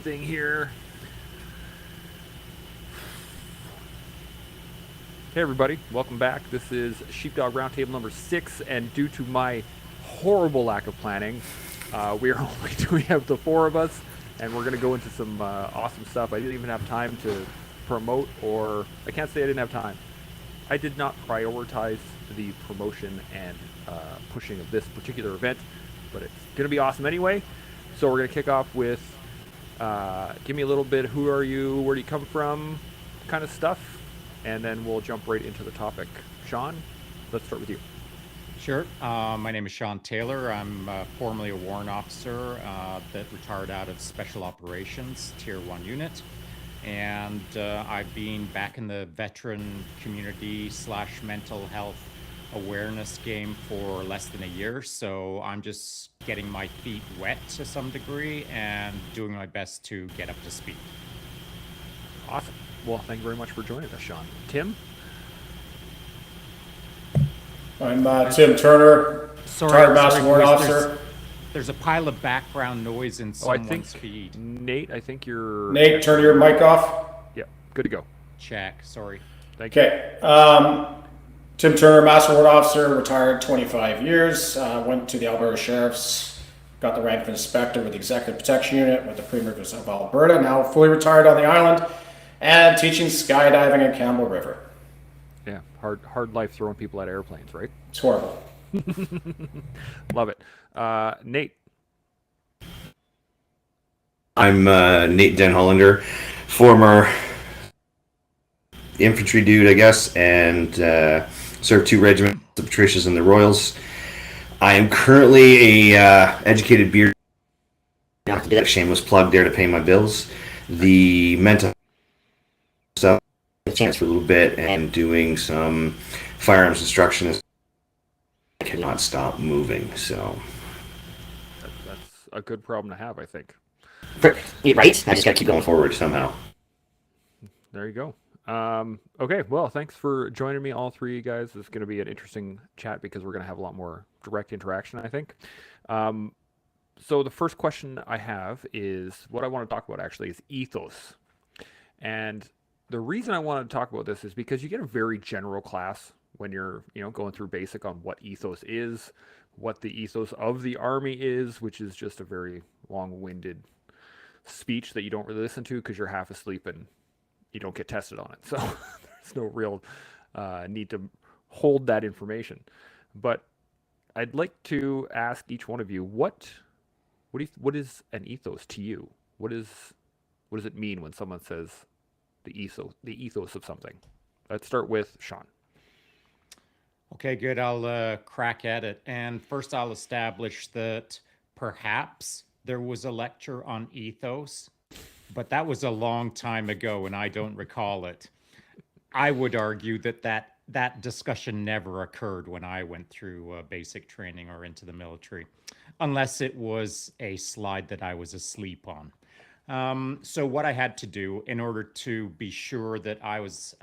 thing here. Hey everybody, welcome back. This is Sheepdog Roundtable number 6, and due to my horrible lack of planning, we are only we have the 4 of us, and we're going to go into some awesome stuff. I didn't even have time to promote, or I can't say I didn't have time. I did not prioritize the promotion and pushing of this particular event, but it's going to be awesome anyway. So we're going to kick off with give me a little bit, who are you, where do you come from, kind of stuff, and then we'll jump right into the topic. Sean, let's start with you. Sure. My name is Sean Taylor. I'm formerly a warrant officer that retired out of Special Operations Tier 1 unit. And I've been back in the veteran community / mental health awareness game for less than a year. So I'm just getting my feet wet to some degree and doing my best to get up to speed. Awesome. Well, thank you very much for joining us, Sean. Tim? I'm Tim Turner, retired Master Warrant Officer. There's a pile of background noise in someone's feed. Nate, I think you're... Nate, turn your mic off. Yeah, good to go. Check, sorry. Thank you. Okay. Tim Turner, Master Warrant Officer, retired 25 years. Went to the Alberta Sheriff's, got the rank of Inspector with the Executive Protection Unit with the Premiers of Alberta. Now fully retired on the island and teaching skydiving at Campbell River. Yeah, hard life throwing people at airplanes, right? It's horrible. Love it. Nate. I'm Nate Den Hollander, former infantry dude, I guess, and served 2 regiments, the Patricias and the Royals. I am currently a educated beard. Shameless plug there to pay my bills. The mental stuff, a chance for a little bit, and doing some firearms instruction. I cannot stop moving, so That's a good problem to have, I think. Right? I just got to keep going forward somehow. There you go. Okay, well, thanks for joining me, all 3 guys. This is going to be an interesting chat because we're going to have a lot more direct interaction, I think. So the first question I have is, what I want to talk about actually is ethos. And the reason I want to talk about this is because you get a very general class when you're, going through basic on what ethos is, what the ethos of the Army is, which is just a very long-winded speech that you don't really listen to because you're half asleep and you don't get tested on it. So there's no real need to hold that information. But I'd like to ask each one of you, what is an ethos to you? What does it mean when someone says the ethos of something? Let's start with Sean. Okay, good. I'll crack at it. And first I'll establish that perhaps there was a lecture on ethos, but that was a long time ago and I don't recall it. I would argue that discussion never occurred when I went through basic training or into the military, unless it was a slide that I was asleep on. So what I had to do in order to be sure that I was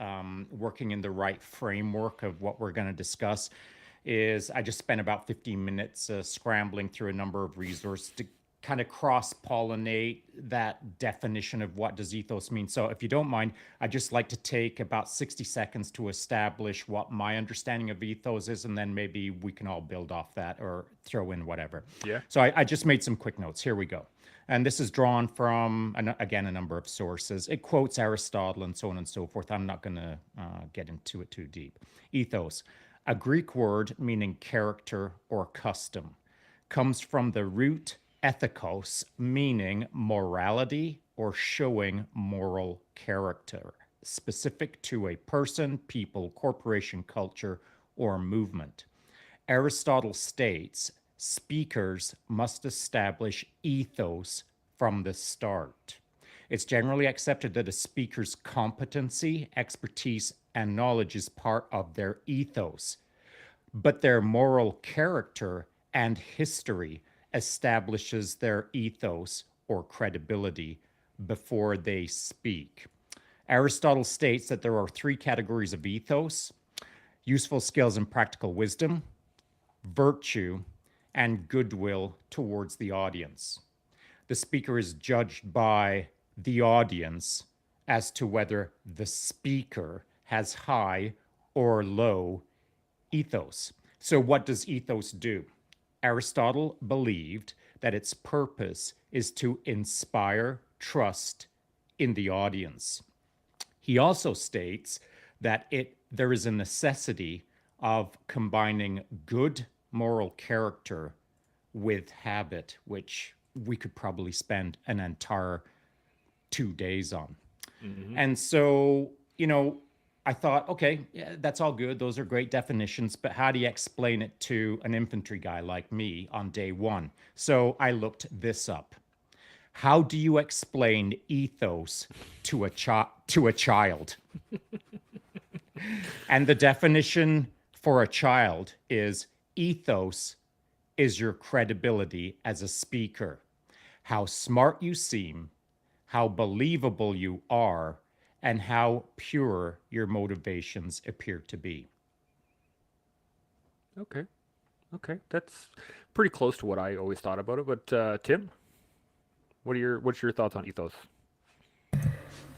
working in the right framework of what we're going to discuss is I just spent about 15 minutes scrambling through a number of resources to kind of cross-pollinate that definition of what does ethos mean. So if you don't mind, I'd just like to take about 60 seconds to establish what my understanding of ethos is, and then maybe we can all build off that or throw in whatever. Yeah. So I just made some quick notes. Here we go. And this is drawn from, again, a number of sources. It quotes Aristotle and so on and so forth. I'm not going to get into it too deep. Ethos, a Greek word meaning character or custom, comes from the root ethikos, meaning morality or showing moral character, specific to a person, people, corporation, culture, or movement. Aristotle states, speakers must establish ethos from the start. It's generally accepted that a speaker's competency, expertise, and knowledge is part of their ethos, but their moral character and history establishes their ethos or credibility before they speak. Aristotle states that there are 3 categories of ethos: useful skills and practical wisdom, virtue, and goodwill towards the audience. The speaker is judged by the audience as to whether the speaker has high or low ethos. So what does ethos do? Aristotle believed that its purpose is to inspire trust in the audience. He also states that there is a necessity of combining good moral character with habit, which we could probably spend an entire 2 days on. And so, I thought, okay, yeah, that's all good. Those are great definitions, but how do you explain it to an infantry guy like me on day one? So I looked this up. How do you explain ethos to a child? And the definition for a child is ethos is your credibility as a speaker. How smart you seem, how believable you are, and how pure your motivations appear to be. Okay, that's pretty close to what I always thought about it. But Tim, what's your thoughts on ethos?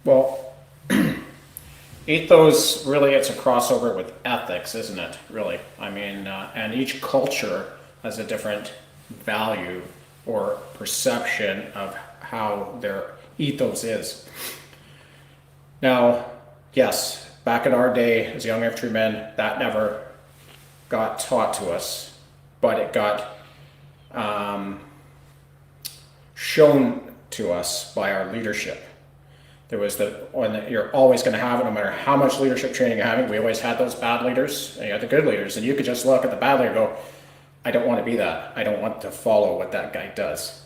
Well, ethos, really, it's a crossover with ethics, isn't it? Really, I mean, and each culture has a different value or perception of how their ethos is. Now, yes, back in our day as young infantrymen, that never got taught to us, but it got shown to us by our leadership. There was you're always going to have it, no matter how much leadership training you're having. We always had those bad leaders, and you had the good leaders, and you could just look at the bad leader and go, I don't want to be that. I don't want to follow what that guy does.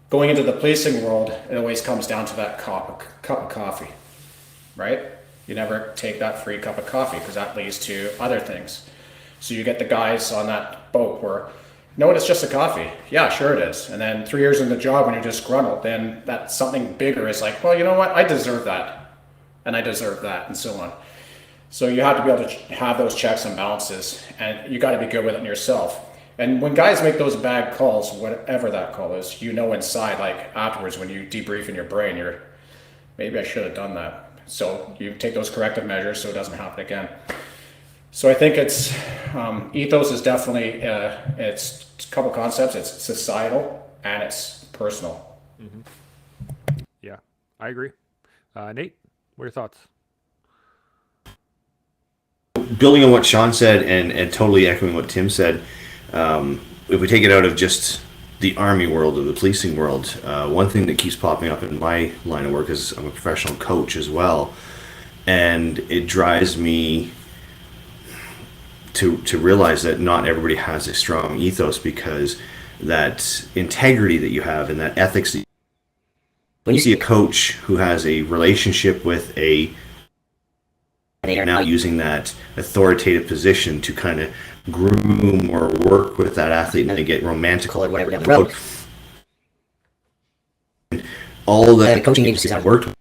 Going into the policing world, it always comes down to that cup of coffee, right? You never take that free cup of coffee because that leads to other things. So you get the guys on that boat where, no, it's just a coffee. Yeah, sure it is. And then 3 years in the job when you're disgruntled, then that something bigger is like, well, you know what? I deserve that. And I deserve that, and so on. So you have to be able to have those checks and balances, and you got to be good with it yourself. And when guys make those bad calls, whatever that call is, inside, like afterwards when you debrief in your brain, maybe I should have done that. So you take those corrective measures so it doesn't happen again. So I think it's ethos is definitely it's a couple concepts. It's societal and it's personal. Mm-hmm. Yeah, I agree. Nate, what are your thoughts? Building on what Sean said and totally echoing what Tim said, if we take it out of just the army world or the policing world, one thing that keeps popping up in my line of work is I'm a professional coach as well, and it drives me to realize that not everybody has a strong ethos, because that integrity that you have and that ethics, when you see a coach who has a relationship with they are now using that authoritative position to kind of groom or work with that athlete and they get romantical or whatever down the road. All the coaching agencies I've worked with,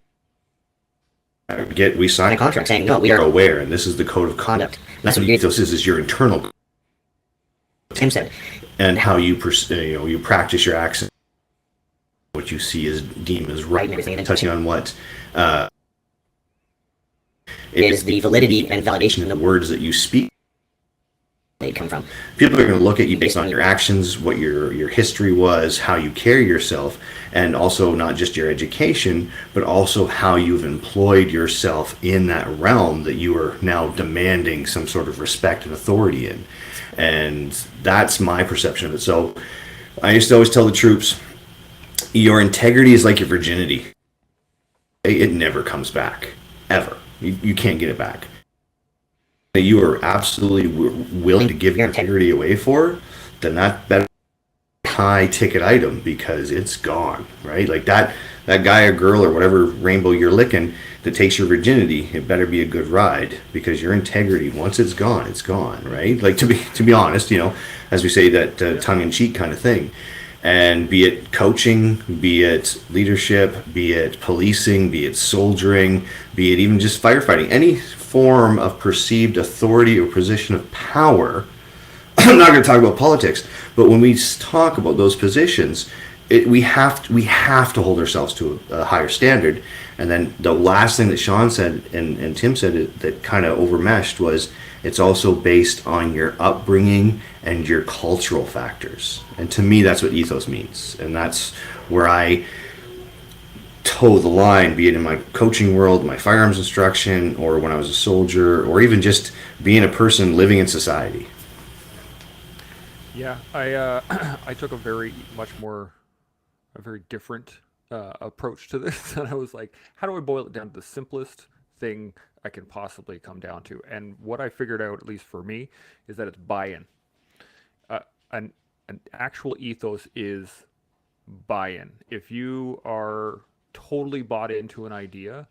we sign a contract saying, no, we are aware, and this is the code of conduct. And that's what ethos is your internal, Tim said, and how you practice your actions, what you see is deemed as right, and everything, and touching on what is the validity and validation in the words that you speak. They come from. People are going to look at you based on your actions, what your history was, how you carry yourself, and also not just your education, but also how you've employed yourself in that realm that you are now demanding some sort of respect and authority in. And that's my perception of it. So I used to always tell the troops, your integrity is like your virginity. It never comes back, ever. You can't get it back. You are absolutely willing to give your integrity away for, then that better high ticket item, because it's gone, right? Like that guy or girl or whatever rainbow you're licking that takes your virginity, it better be a good ride, because your integrity, once it's gone, right? Like to be honest, as we say, that tongue-in-cheek kind of thing. And be it coaching, be it leadership, be it policing, be it soldiering, be it even just firefighting, any form of perceived authority or position of power. I'm not going to talk about politics, but when we talk about those positions, we have to hold ourselves to a higher standard. And then the last thing that Sean said and Tim said that kind of overmeshed was it's also based on your upbringing and your cultural factors. And to me, that's what ethos means, and that's where I toe the line, be it in my coaching world, my firearms instruction, or when I was a soldier, or even just being a person living in society. Yeah, I took a very different approach to this, and I was like, how do I boil it down to the simplest thing I can possibly come down to? And what I figured out, at least for me, is that it's buy-in. An actual ethos is buy-in. If you are totally bought into an idea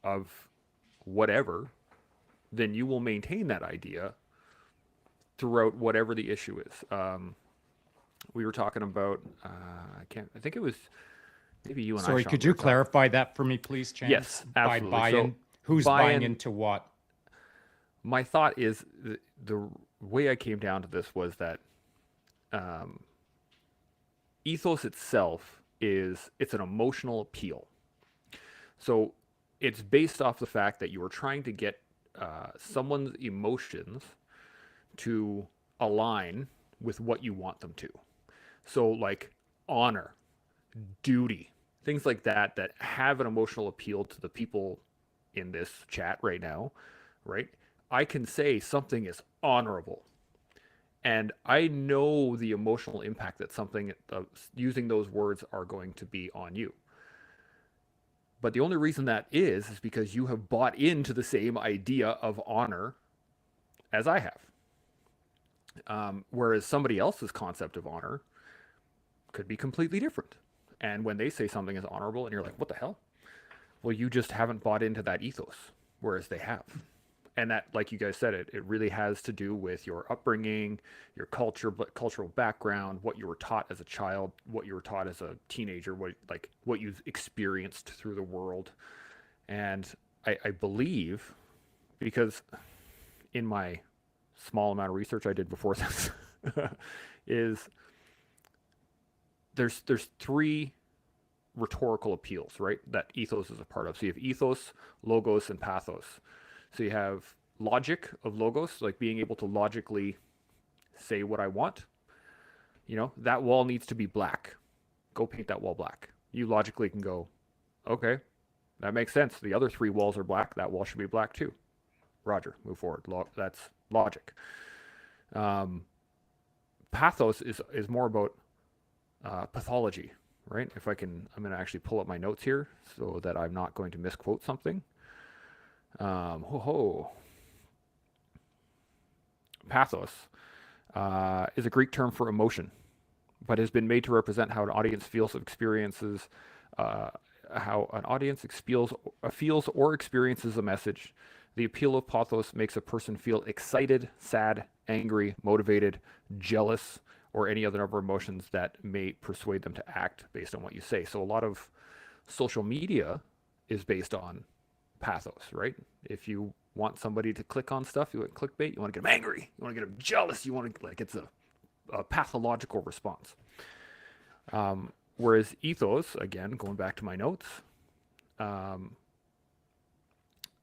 of whatever, then you will maintain that idea throughout whatever the issue is. We were talking about, I think it was maybe you and I. Sorry, Sean, could we you were talking- clarify that for me, please, Chance? Yes, absolutely. By buy-in, So who's buying into what? My thought is the way I came down to this was that ethos itself it's an emotional appeal. So it's based off the fact that you are trying to get someone's emotions to align with what you want them to. So like honor, duty, things like that that have an emotional appeal to the people in this chat right now, right? I can say something is honorable, and I know the emotional impact that something using those words are going to be on you. But the only reason that is because you have bought into the same idea of honor as I have. Whereas somebody else's concept of honor could be completely different. And when they say something is honorable and you're like, what the hell? Well, you just haven't bought into that ethos, whereas they have. And that, like you guys said, it really has to do with your upbringing, your cultural background, what you were taught as a child, what you were taught as a teenager, what you've experienced through the world. And I believe, because in my small amount of research I did before this, is there's three rhetorical appeals, right? That ethos is a part of. So you have ethos, logos, and pathos. So you have logic of logos, like being able to logically say what I want. You know, that wall needs to be black. Go paint that wall black. You logically can go, okay, that makes sense. The other three walls are black. That wall should be black too. Roger, move forward. That's logic. Pathos is more about pathology, right? I'm going to actually pull up my notes here so that I'm not going to misquote something. Pathos is a Greek term for emotion, but has been made to represent how an audience feels or experiences a message. The appeal of pathos makes a person feel excited, sad, angry, motivated, jealous, or any other number of emotions that may persuade them to act based on what you say. So a lot of social media is based on pathos, right? If you want somebody to click on stuff, you want clickbait, you want to get them angry, you want to get them jealous, you want to, like, it's a pathological response. Whereas ethos, again, going back to my notes,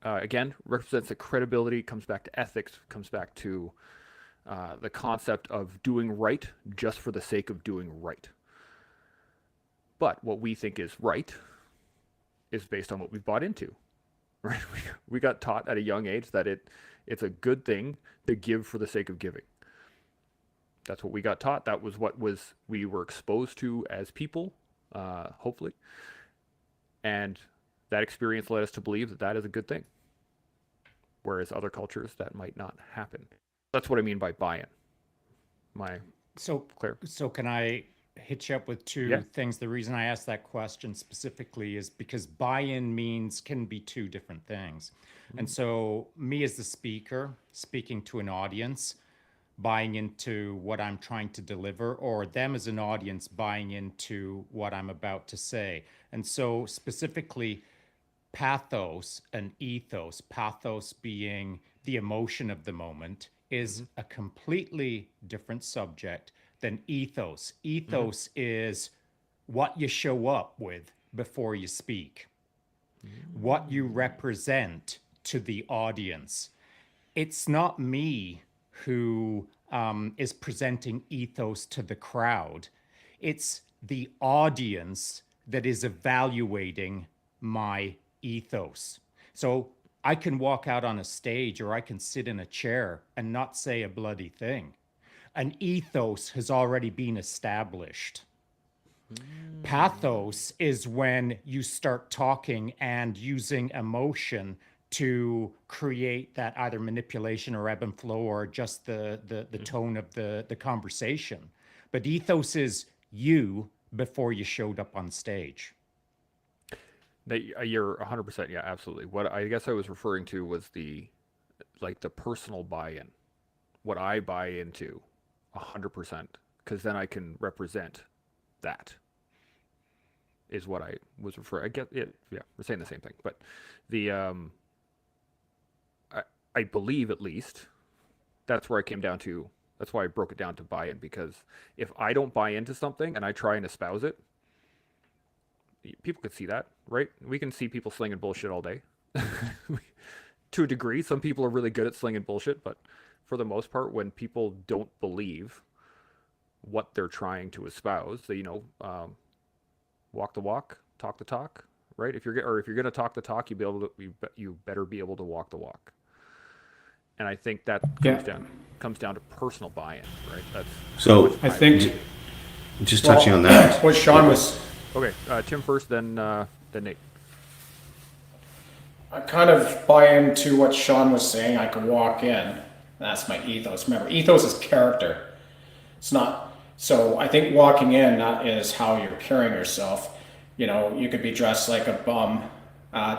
again, represents the credibility, comes back to ethics, comes back to the concept of doing right just for the sake of doing right. But what we think is right is based on what we've bought into. Right? We got taught at a young age that it's a good thing to give for the sake of giving. That's what we got taught. That was we were exposed to as people, hopefully. And that experience led us to believe that is a good thing. Whereas other cultures, that might not happen. That's what I mean by buy-in. Clear? So can I hit you up with two things? The reason I asked that question specifically is because buy-in can be two different things. And so me as the speaker, speaking to an audience, buying into what I'm trying to deliver, or them as an audience buying into what I'm about to say. And so specifically pathos and ethos, pathos being the emotion of the moment, is a completely different subject than ethos. Ethos is what you show up with before you speak, what you represent to the audience. It's not me who is presenting ethos to the crowd. It's the audience that is evaluating my ethos. So I can walk out on a stage or I can sit in a chair and not say a bloody thing. An ethos has already been established. Pathos is when you start talking and using emotion to create that either manipulation or ebb and flow or just the tone of the conversation. But ethos is you before you showed up on stage. You're 100%. Yeah, absolutely. What I guess I was referring to was the personal buy-in. What I buy into 100%, because then I can represent that is what I was referring. I get it. Yeah, we're saying the same thing, but the I believe at least that's where I came down to. That's why I broke it down to buy-in, because if I don't buy into something and I try and espouse it, people could see that, right? We can see people slinging bullshit all day. To a degree, some people are really good at slinging bullshit, but for the most part, when people don't believe what they're trying to espouse, they, walk the walk, talk the talk, right? If you're going to talk the talk, you better be able to walk the walk. And I think that comes down to personal buy-in, right? That's So I think just touching on that. what Sean was. okay. Tim first, then Nate. I kind of buy into what Sean was saying. I could walk in. That's my ethos. Remember, ethos is character. It's not. So I think walking in, that is how you're carrying yourself. You could be dressed like a bum,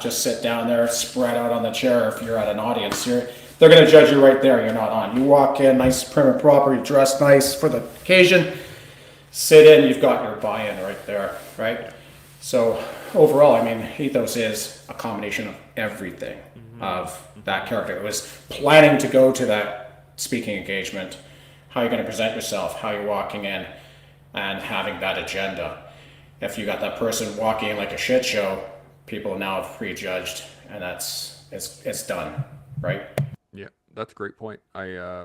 just sit down there, spread out on the chair. If you're at an audience, they're going to judge you right there. You're not on. You walk in, nice, prim and proper. You dress nice for the occasion. Sit in. You've got your buy-in right there, right? So overall, I mean, ethos is a combination of everything of that character. It was planning to go to that speaking engagement, how you're going to present yourself, how you're walking in, and having that agenda. If you got that person walking in like a shit show, people now have prejudged, and it's done, right? Yeah, that's a great point.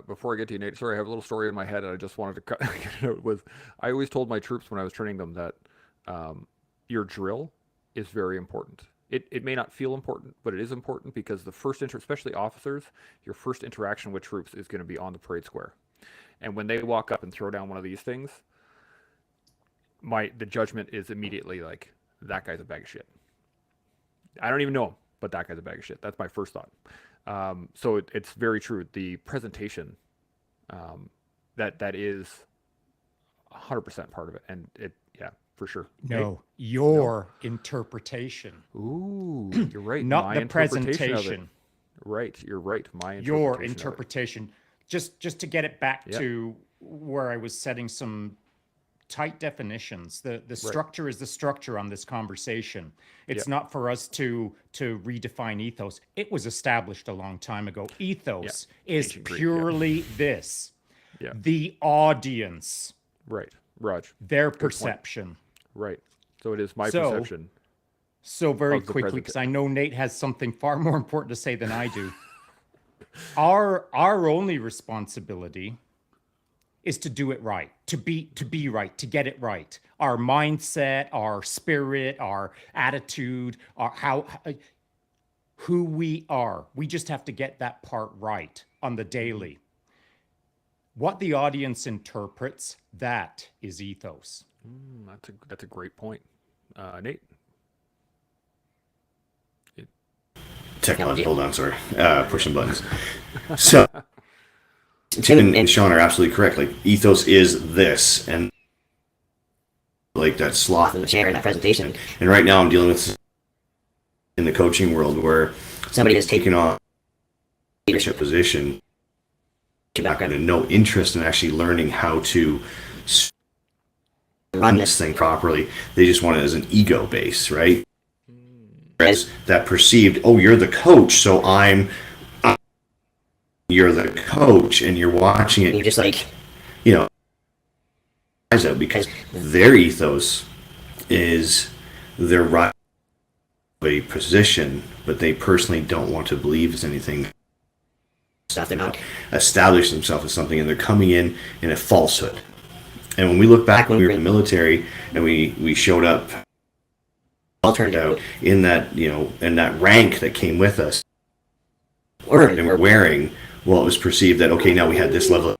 Before I get to you, Nate, sorry, I have a little story in my head, and I just wanted to cut it out with. I always told my troops when I was training them that your drill is very important. It may not feel important, but it is important, because the first especially officers, your first interaction with troops is going to be on the parade square. And when they walk up and throw down one of these things, the judgment is immediately like, that guy's a bag of shit. I don't even know him, but that guy's a bag of shit. That's my first thought. So it's very true. The presentation, that is 100% part of it, and yeah, for sure. No, your interpretation. Ooh, you're right. Not my the interpretation of it. presentation. Right, you're right. My interpretation. Your interpretation. Just to get it back to where I was setting some tight definitions. The structure is the structure on this conversation. It's not for us to redefine ethos. It was established a long time ago. Ethos is Ancient Greek, purely this. Yeah. The audience. Right, Raj. Their perception. Right. So it is my perception. So very of the quickly, because I know Nate has something far more important to say than I do. Our only responsibility is to do it right, to be right, to get it right. Our mindset, our spirit, our attitude, who we are. We just have to get that part right on the daily. What the audience interprets, that is ethos. That's a great point, Nate. Technology. Hold on, sorry. Pushing buttons. So, Tim and Sean are absolutely correct. Like, ethos is this, and like that sloth in the chair in that presentation. And right now, I'm dealing with in the coaching world where somebody has taken on a leadership position, background, and no interest in actually learning how to run this thing properly. They just want it as an ego base, right? Whereas that perceived, oh, you're the coach, so you're the coach, and you're watching it. You're just like, out because their ethos is their right a position, but they personally don't want to believe it's anything. They're not establish themselves as something, and they're coming in a falsehood. And when we look back when we were in the military and we showed up, all turned out in that, in that rank that came with us, and we're wearing, well, it was perceived that, okay, now we had this level of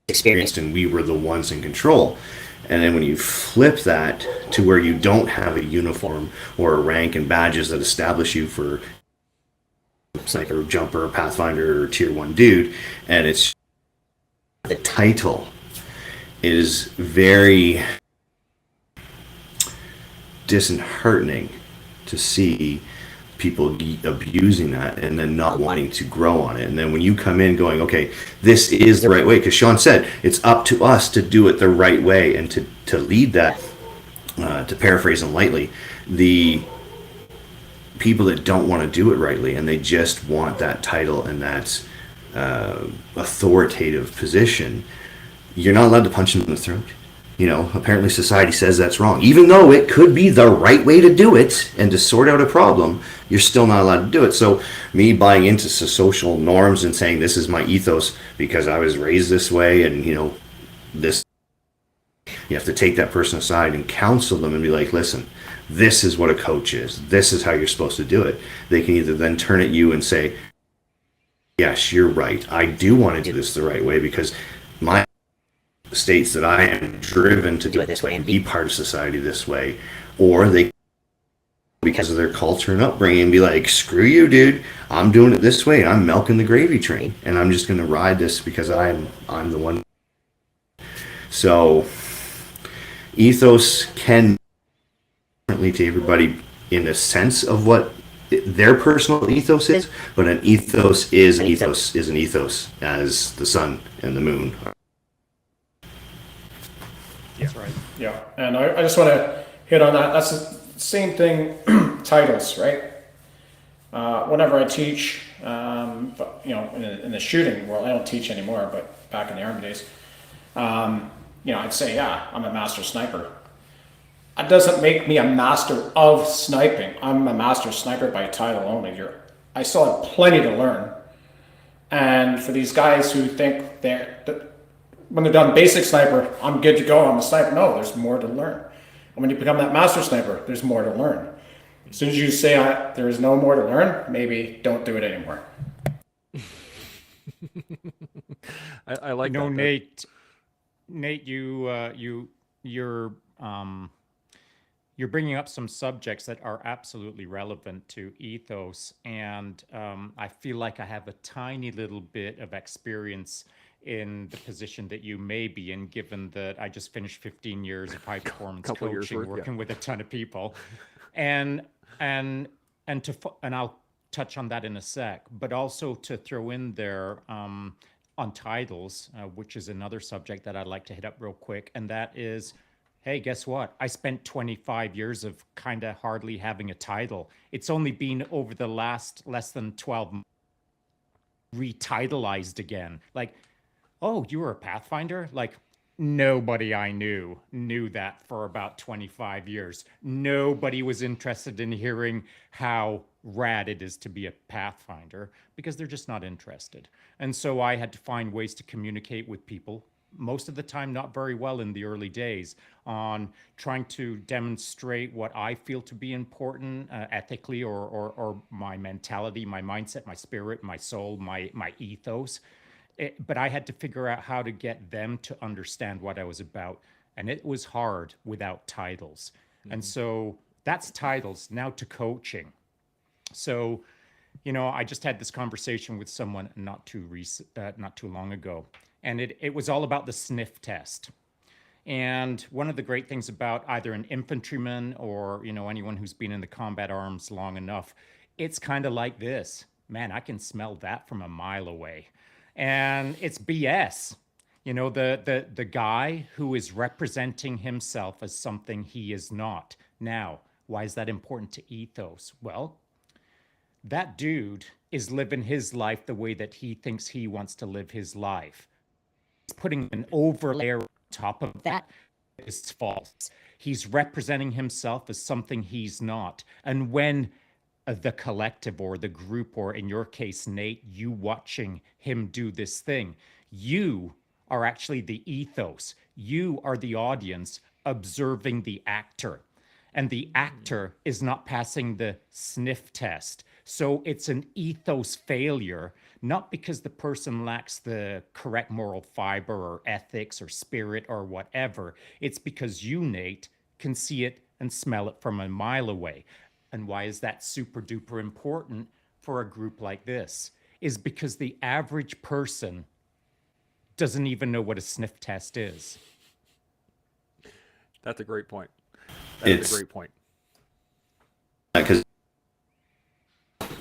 experience and we were the ones in control. And then when you flip that to where you don't have a uniform or a rank and badges that establish you for sniper, jumper, pathfinder, or tier 1 dude, and it's the title is very disheartening to see people abusing that and then not wanting to grow on it. And then when you come in going, okay, this is the right way, because Sean said it's up to us to do it the right way and to lead that, to paraphrase him lightly, the people that don't want to do it rightly and they just want that title and that authoritative position, you're not allowed to punch them in the throat. Apparently society says that's wrong. Even though it could be the right way to do it and to sort out a problem, you're still not allowed to do it. So me buying into social norms and saying this is my ethos because I was raised this way and, this, you have to take that person aside and counsel them and be like, listen, this is what a coach is. This is how you're supposed to do it. They can either then turn at you and say, yes, you're right. I do want to do this the right way because my states that I am driven to do it this way and be part of society this way, or they, because of their culture and upbringing, be like, screw you, dude, I'm doing it this way and I'm milking the gravy train and I'm just going to ride this because I'm the one. So ethos can differently to everybody in a sense of what their personal ethos is, but an ethos is an ethos as the sun and the moon. That's right. Yeah, and I just want to hit on that. That's the same thing, titles, right? Whenever I teach, but, in the shooting world, I don't teach anymore, but back in the Army days, I'd say, yeah, I'm a master sniper. That doesn't make me a master of sniping. I'm a master sniper by title only. I still have plenty to learn. And for these guys who think when they're done basic sniper, I'm good to go, I'm a sniper. No, there's more to learn. And when you become that master sniper, there's more to learn. As soon as you say there is no more to learn, maybe don't do it anymore. I like that. Nate, you're bringing up some subjects that are absolutely relevant to ethos, and I feel like I have a tiny little bit of experience in the position that you may be in, given that I just finished 15 years of high performance coaching, working with a ton of people, and I'll touch on that in a sec, but also to throw in there on titles, which is another subject that I'd like to hit up real quick, and that is, hey, guess what? I spent 25 years of kind of hardly having a title. It's only been over the last less than 12 months retitleized again. Like, oh, you were a Pathfinder? Like, nobody I knew that for about 25 years. Nobody was interested in hearing how rad it is to be a Pathfinder because they're just not interested. And so I had to find ways to communicate with people, most of the time not very well in the early days, on trying to demonstrate what I feel to be important ethically, or my mentality, my mindset, my spirit, my soul, my ethos. But I had to figure out how to get them to understand what I was about. And it was hard without titles. Mm-hmm. And so that's titles. Now to coaching. So, I just had this conversation with someone not too long ago. And it was all about the sniff test. And one of the great things about either an infantryman or, anyone who's been in the combat arms long enough, it's kind of like this. Man, I can smell that from a mile away. And it's BS. The guy who is representing himself as something he is not. Now, why is that important to ethos? Well, that dude is living his life the way that he thinks he wants to live his life. He's putting an overlay top of that is false. He's representing himself as something he's not. And when the collective or the group, or in your case, Nate, you watching him do this thing, you are actually the ethos. You are the audience observing the actor. And the actor is not passing the sniff test. So it's an ethos failure, not because the person lacks the correct moral fiber or ethics or spirit or whatever. It's because you, Nate, can see it and smell it from a mile away. And why is that super duper important for a group like this? Is because the average person doesn't even know what a sniff test is. That's a great point. That's a great point. Because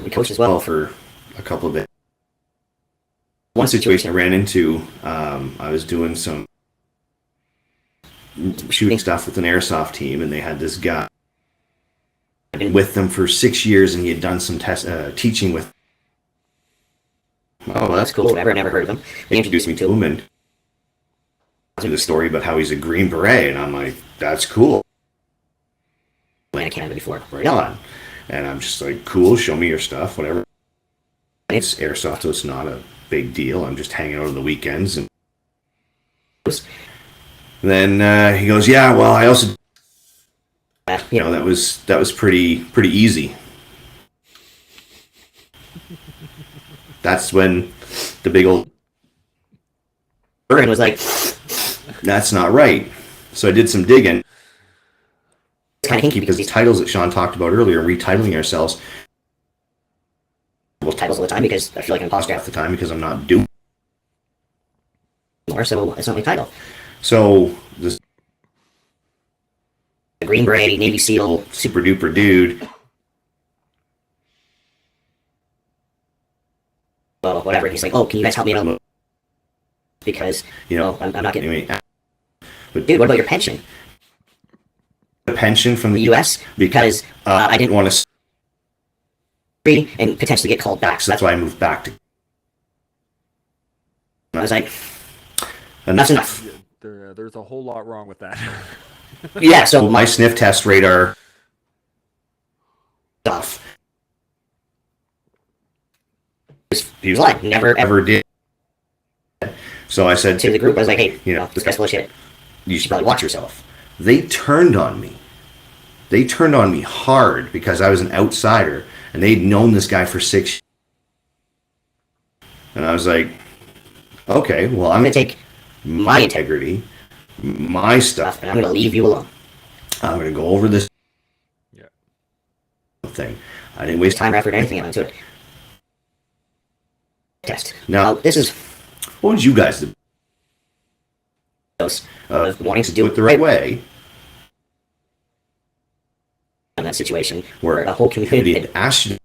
we coached as well for a couple of days. One situation I ran into, I was doing some shooting stuff with an airsoft team, and they had this guy. I'd been with them for 6 years, and he had done some teaching with. Oh, well, that's cool. Whatever. I've never heard of him. They introduced me to him, and told me the story about how he's a Green Beret, and I'm like, that's cool. I can't before. Right on. And I'm just like, cool, show me your stuff, whatever. It's airsoft, so it's not a big deal. I'm just hanging out on the weekends. And then he goes, yeah, well, I also, you know, that was pretty easy. That's when the big old Bergen was like, that's not right. So I did some digging. It's kind of hinky because these titles that Sean talked about earlier, retitling ourselves, both titles all the time because I feel like I'm imposter half the time because I'm not doing more, so it's not my title. So this Green Beret, Navy SEAL, super duper dude. Well, whatever. He's like, oh, can you guys help me out? Because, you know, I'm not getting any. But dude, what about your pension? A pension from the U.S. because I didn't want to read and potentially get called back, so that's why I moved back to. I was like, enough's enough. There's a whole lot wrong with that. Yeah, so my sniff test radar stuff. He was like, never ever did. So I said to the group, I was like, hey, you know, this guy's full of shit. You should probably watch yourself. They turned on me. They turned on me hard because I was an outsider and they'd known this guy for 6 years. And I was like, okay, well, I'm going to take my integrity, my stuff, and I'm going to leave you alone. I'm going to go over this thing. I didn't waste time or effort or anything into it. Test. Now, this is, what would you guys do? Wanting to do it the right way. In that situation where a whole community had asked you,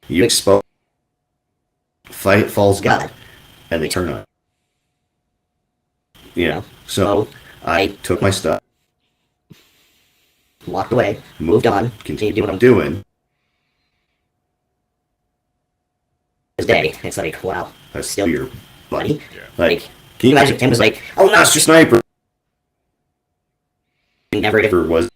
you expose false God, and they turn on it. You know, so I took my stuff, walked away, moved on, continued doing what I'm doing. This day, it's like, wow, that's still your buddy. Yeah. Like, can you imagine if Tim was like, oh, Master Sniper? Never ever was.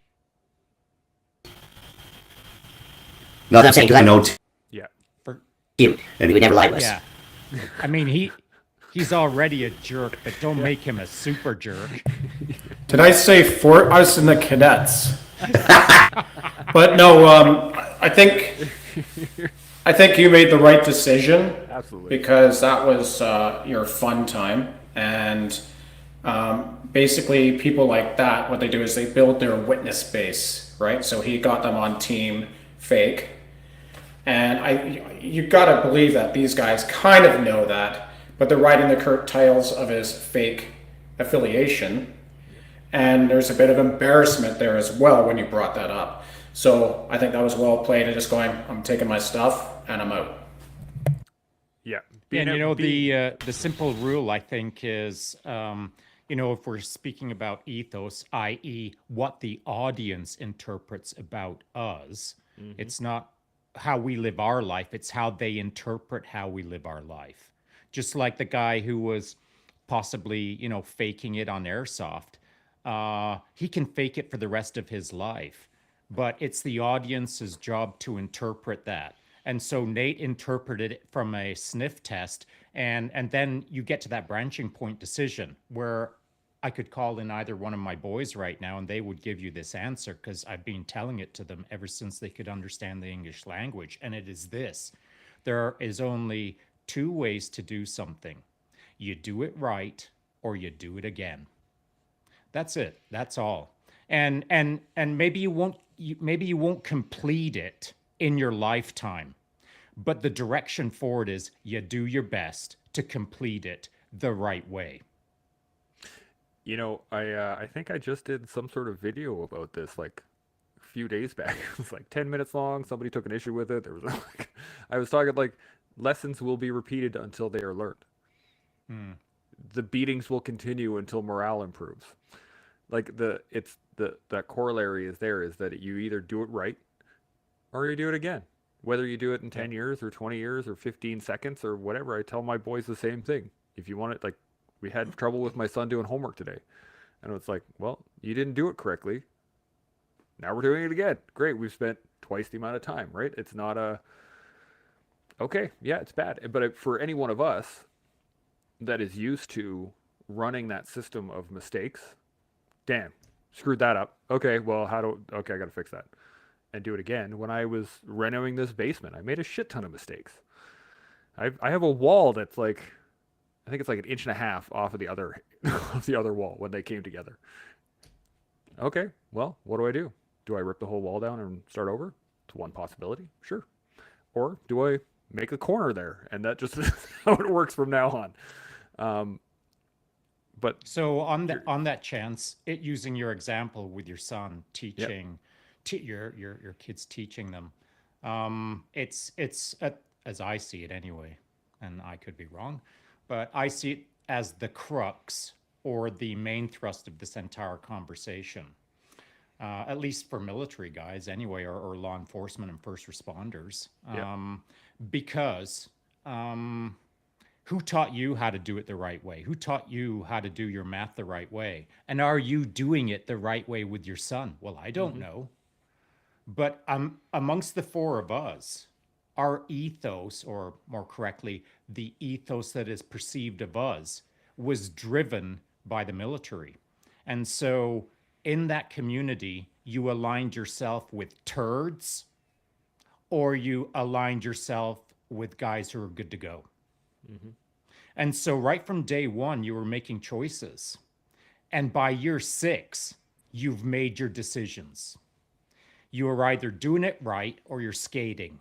No, I'm saying because I know. Yeah. For you, and he would never lie to us. Yeah. I mean, he's already a jerk, but don't make him a super jerk. Did I say for us in the cadets? But no, I think you made the right decision. Absolutely. Because that was your fun time. And basically people like that, what they do is they build their witness base, right? So he got them on team fake. And you gotta believe that these guys kind of know that, but they're riding the curtails of his fake affiliation. And there's a bit of embarrassment there as well when you brought that up. So I think that was well played, and just going, I'm taking my stuff and I'm out. Yeah. And you know, the simple rule, I think, is, you know, if we're speaking about ethos, i.e. what the audience interprets about us, it's not how we live our life, it's how they interpret how we live our life. Just like the guy who was possibly, faking it on airsoft, he can fake it for the rest of his life. But it's the audience's job to interpret that. And so Nate interpreted it from a sniff test, and then you get to that branching point decision where I could call in either one of my boys right now and they would give you this answer, because I've been telling it to them ever since they could understand the English language. And it is this: there is only two ways to do something. You do it right, or you do it again. That's it. That's all. And maybe you won't complete it in your lifetime, but the direction forward is you do your best to complete it the right way. I think I just did some sort of video about this like a few days back. It was like 10 minutes long. Somebody took an issue with it. There was like, I was talking like lessons will be repeated until they are learned. The beatings will continue until morale improves. Like that corollary is that you either do it right or you do it again. Whether you do it in 10 years or 20 years or 15 seconds or whatever, I tell my boys the same thing. If you want it, like, we had trouble with my son doing homework today. And it's like, well, you didn't do it correctly. Now we're doing it again. Great. We've spent twice the amount of time, right? It's not okay, yeah, it's bad. But for any one of us that is used to running that system of mistakes, damn, screwed that up. Okay, well, I got to fix that and do it again. When I was renovating this basement, I made a shit ton of mistakes. I have a wall that's like, I think it's like 1.5 inches off of the other wall when they came together. Okay, well, what do? Do I rip the whole wall down and start over? It's one possibility, sure. Or do I make a corner there? And that just is how it works from now on. But so on that chance, using your example with your son teaching, your kids teaching them, it's as I see it anyway, and I could be wrong, but I see it as the crux or the main thrust of this entire conversation, at least for military guys anyway, or law enforcement and first responders, because who taught you how to do it the right way? Who taught you how to do your math the right way? And are you doing it the right way with your son? Well, I don't know. But amongst the four of us, our ethos, or more correctly, the ethos that is perceived of us, was driven by the military. And so in that community, you aligned yourself with turds, or you aligned yourself with guys who are good to go. And so right from day one, you were making choices. And by year 6, you've made your decisions. You are either doing it right or you're skating.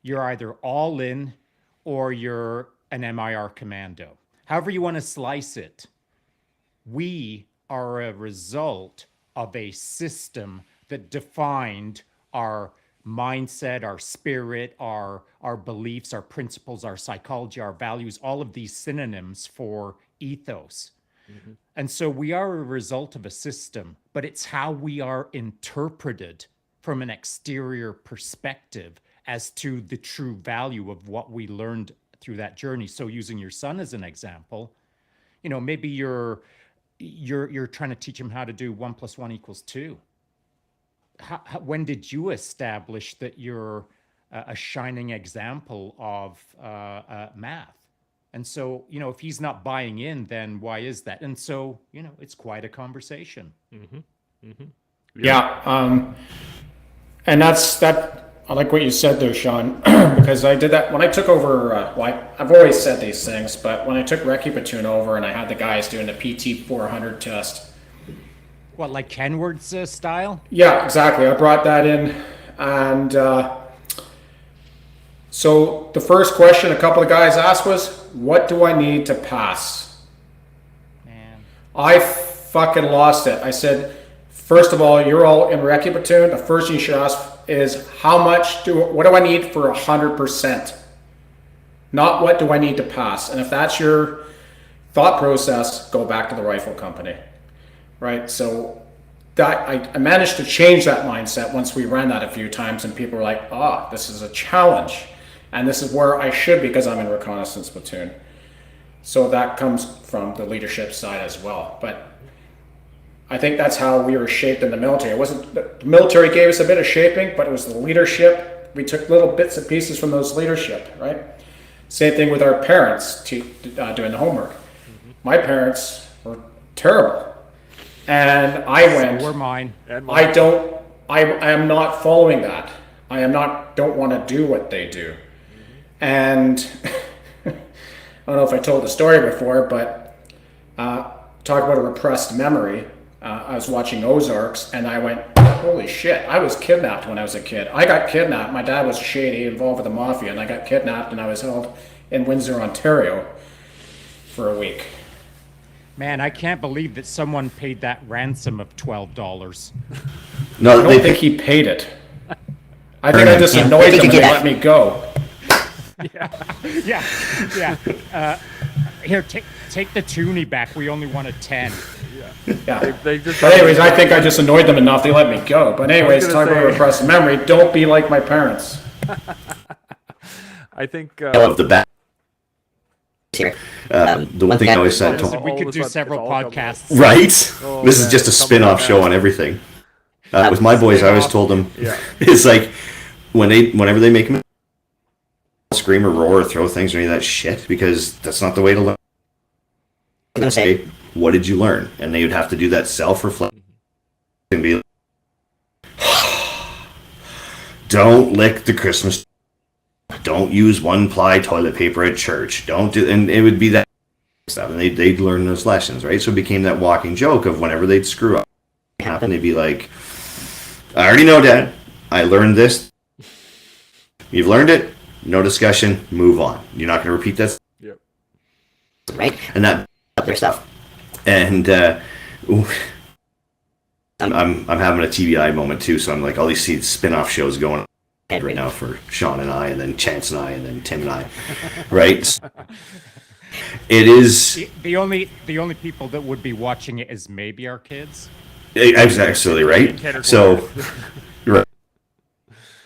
You're either all in or you're an MIR commando. However you want to slice it, we are a result of a system that defined our mindset, our spirit, our beliefs, our principles, our psychology, our values, all of these synonyms for ethos. And so we are a result of a system, but it's how we are interpreted from an exterior perspective as to the true value of what we learned through that journey. So using your son as an example, maybe you're trying to teach him how to do 1 + 1 = 2. When did you establish that you're a shining example of math? And so, if he's not buying in, then why is that? And so, it's quite a conversation. Yeah. And I like what you said there, Sean, because I did that when I took over. I've always said these things, but when I took Recce Platoon over and I had the guys doing the PT 400 test. What, like Kenward's style? Yeah, exactly. I brought that in. And so the first question a couple of guys asked was, what do I need to pass? Man. I fucking lost it. I said, first of all, you're all in Recce Platoon. The first thing you should ask is, what do I need for 100%? Not what do I need to pass. And if that's your thought process, go back to the rifle company. Right, so that I managed to change that mindset once we ran that a few times, and people were like, this is a challenge, and this is where I should be because I'm in reconnaissance platoon. So that comes from the leadership side as well. But I think that's how we were shaped in the military. It wasn't the military gave us a bit of shaping, but it was the leadership. We took little bits and pieces from those leadership, right? Same thing with our parents doing the homework. My parents were terrible, and I went. So were mine. I am not following that. Don't want to do what they do. And I don't know if I told the story before, but talk about a repressed memory. I was watching Ozarks, and I went, holy shit, I was kidnapped when I was a kid. I got kidnapped. My dad was shady, involved with the mafia, and I got kidnapped, and I was held in Windsor, Ontario for a week. Man, I can't believe that someone paid that ransom of $12. I No, don't think he paid it. I think I just annoyed him and they let me go. Yeah. Here, take the toonie back. We only wanted 10. Yeah. They just. But anyways, I think I just annoyed them enough. They let me go. But anyways, gonna talk about say- repressed memory. Don't be like my parents. I think. of the back. Here. The one thing I always said, Listen, we all could of a do sudden, several it's all coming podcasts. right? Oh, This is man, just a it's coming spin-off back show now. on everything. With my boys, I always told them, Yeah. it's like whenever they make them scream or roar or throw things or any of that shit, because that's not the way to learn. I'm gonna say, what did you learn? And they would have to do that self-reflection and be like, don't lick the Christmas tree. Don't use one-ply toilet paper at church. Don't do, and it would be that stuff, and they'd learn those lessons, right? So it became that walking joke of whenever they'd screw up, happen, they'd be like, I already know, Dad. I learned this. You've learned it. No discussion. Move on. You're not going to repeat this, Yep. right? And that other stuff. And I'm having a TBI moment too. So I'm like, all these spin-off shows going on right now for Sean and I, and then Chance and I, and then Tim and I, right? It is The only people that would be watching it is maybe our kids. absolutely right. So, right.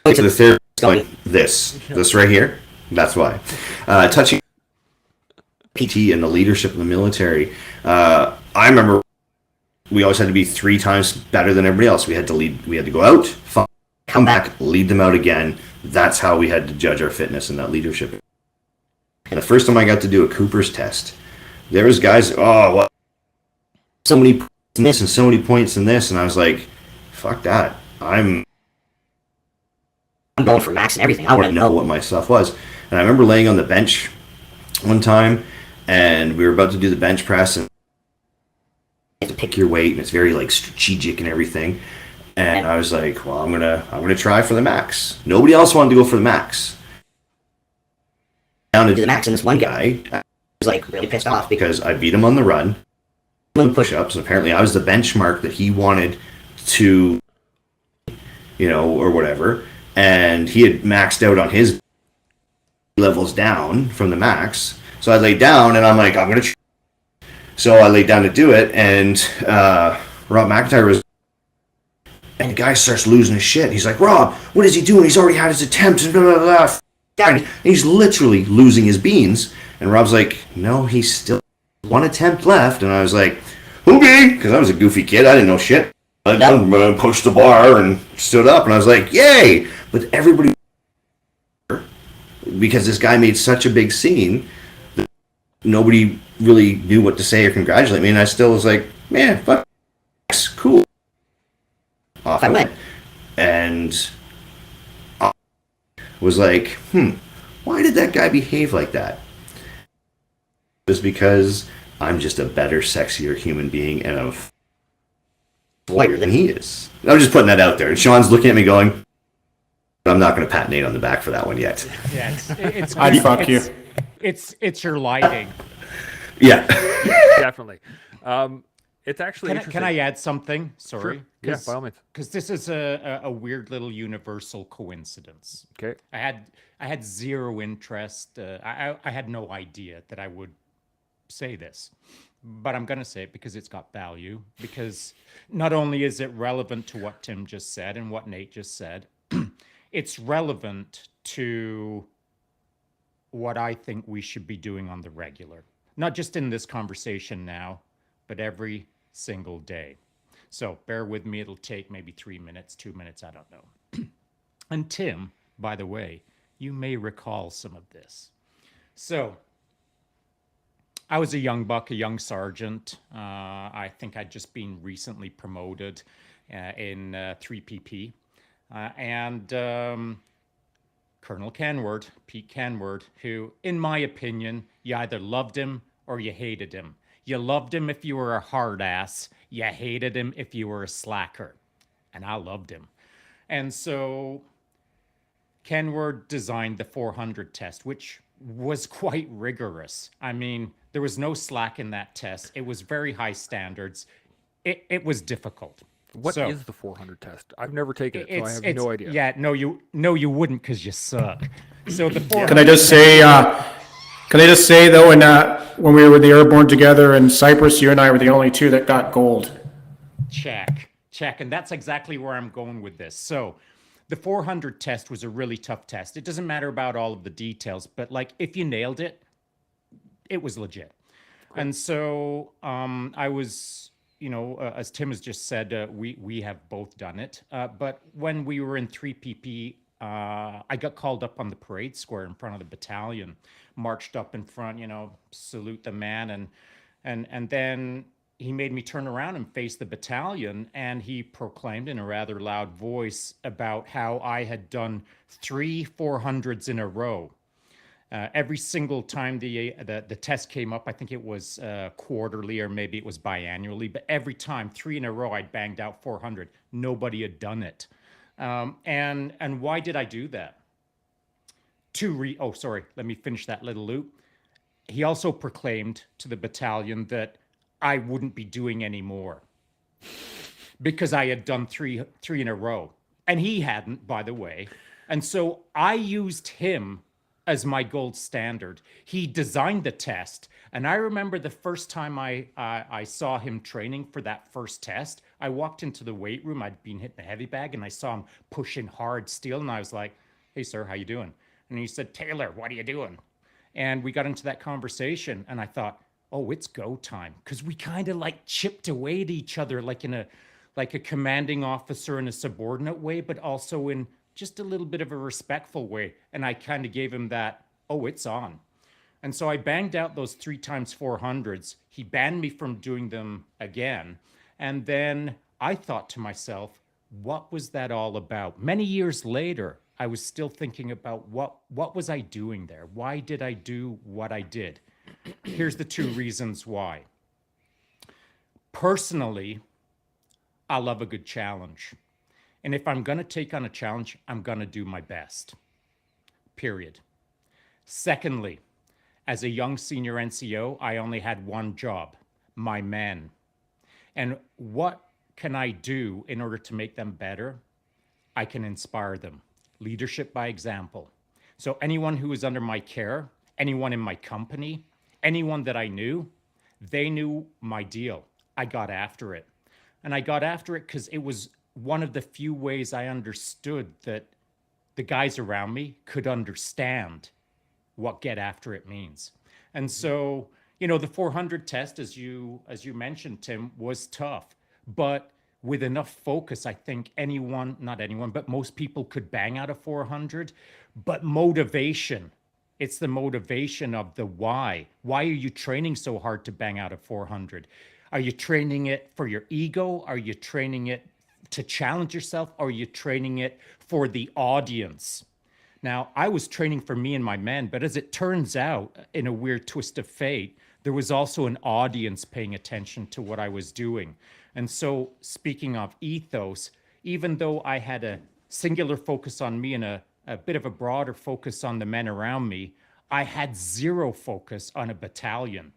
So the theory is going this right here. That's why. Touching PT and the leadership of the military. I remember we always had to be 3 times better than everybody else. We had to lead. We had to go out, come back, lead them out again. That's how we had to judge our fitness and that leadership. And the first time I got to do a Cooper's test, there was guys, so many points in this and so many points in this, and I was like, fuck that. I'm going for max and everything. I want to know what my stuff was. And I remember laying on the bench one time, and we were about to do the bench press, and you have to pick your weight, and it's very like strategic and everything. And I was like, well, I'm gonna try for the max. Nobody else wanted to go for the max. Down to do the max, and this one guy was like really pissed off because I beat him on the run, push-ups. And apparently, I was the benchmark that he wanted to, or whatever. And he had maxed out on his levels down from the max. So I laid down, and I'm like, I'm gonna. So I laid down to do it, and Rob McIntyre was. And the guy starts losing his shit. He's like, Rob, what is he doing? He's already had his attempts, and blah, blah, blah. And he's literally losing his beans. And Rob's like, no, he's still 1 attempt left. And I was like, who be? Because I was a goofy kid. I didn't know shit. I down, pushed the bar and stood up. And I was like, yay! But everybody, because this guy made such a big scene, that nobody really knew what to say or congratulate me. And I still was like, man, fuck, cool. Off I went. And was like, why did that guy behave like that? It was because I'm just a better, sexier human being and a lawyer than he is. I'm just putting that out there. And Sean's looking at me going, I'm not going to pat Nate on the back for that one yet. Yeah, it's I'd fuck you. It's your lighting. Yeah. Definitely. It's actually interesting. Can I add something? Sorry. Sure. Yeah, by all means. Because this is a weird little universal coincidence. Okay. I had zero interest. I had no idea that I would say this, but I'm going to say it because it's got value. Because not only is it relevant to what Tim just said and what Nate just said, it's relevant to what I think we should be doing on the regular. not just in this conversation now, but every single day. So bear with me. It'll take maybe 3 minutes, 2 minutes. I don't know. And Tim, by the way, you may recall some of this. So I was a young buck, a young sergeant. I think I'd just been recently promoted in 3PP. And Colonel Kenward, Pete Kenward, who, in my opinion, you either loved him or you hated him. You loved him if you were a hard ass. You hated him if you were a slacker. And I loved him. And so Kenward designed the 400 test, which was quite rigorous. I mean, there was no slack in that test. It was very high standards. It was difficult. What is the 400 test? I've never taken it, so I have no idea. Yeah, no, you wouldn't, because you suck. So the 400 Can I just say though, when we were with the Airborne together in Cyprus, you and I were the only two that got gold. Check. And that's exactly where I'm going with this. So the 400 test was a really tough test. It doesn't matter about all of the details, but like if you nailed it, it was legit. Cool. And so I was, as Tim has just said, we have both done it. But when we were in 3PP, I got called up on the parade square in front of the battalion, marched up in front, salute the man, and then he made me turn around and face the battalion, and he proclaimed in a rather loud voice about how I had done 3 400s in a row. Every single time the test came up, I think it was quarterly or maybe it was biannually, but every time, 3 in a row, I'd banged out 400. Nobody had done it. And why did I do that? Let me finish that little loop. He also proclaimed to the battalion that I wouldn't be doing any more because I had done three in a row, and he hadn't, by the way. And so I used him as my gold standard. He designed the test, and I remember the first time I saw him training for that first test. I walked into the weight room. I'd been hitting the heavy bag, and I saw him pushing hard steel, and I was like, "Hey, sir, how you doing?" And he said, "Taylor, what are you doing?" And we got into that conversation, and I thought, oh, it's go time, because we kind of like chipped away at each other, like a commanding officer in a subordinate way, but also in just a little bit of a respectful way. And I kind of gave him that, oh, it's on. And so I banged out those 3 times 400s. He banned me from doing them again. And then I thought to myself, what was that all about? Many years later, I was still thinking about what was I doing there? Why did I do what I did? Here's the 2 reasons why. Personally, I love a good challenge. And if I'm going to take on a challenge, I'm going to do my best. Period. Secondly, as a young senior NCO, I only had one job, my men. And what can I do in order to make them better? I can inspire them. Leadership by example. So anyone who was under my care, anyone in my company, anyone that I knew, they knew my deal. I got after it. And I got after it because it was one of the few ways I understood that the guys around me could understand what get after it means. And so, the 400 test, as you mentioned, Tim, was tough. But with enough focus, I think not anyone, but most people could bang out a 400. But motivation, it's the motivation of the why. Why are you training so hard to bang out a 400? Are you training it for your ego? Are you training it to challenge yourself? Or are you training it for the audience? Now, I was training for me and my men, but as it turns out, in a weird twist of fate, there was also an audience paying attention to what I was doing. And so, speaking of ethos, even though I had a singular focus on me and a bit of a broader focus on the men around me, I had zero focus on a battalion.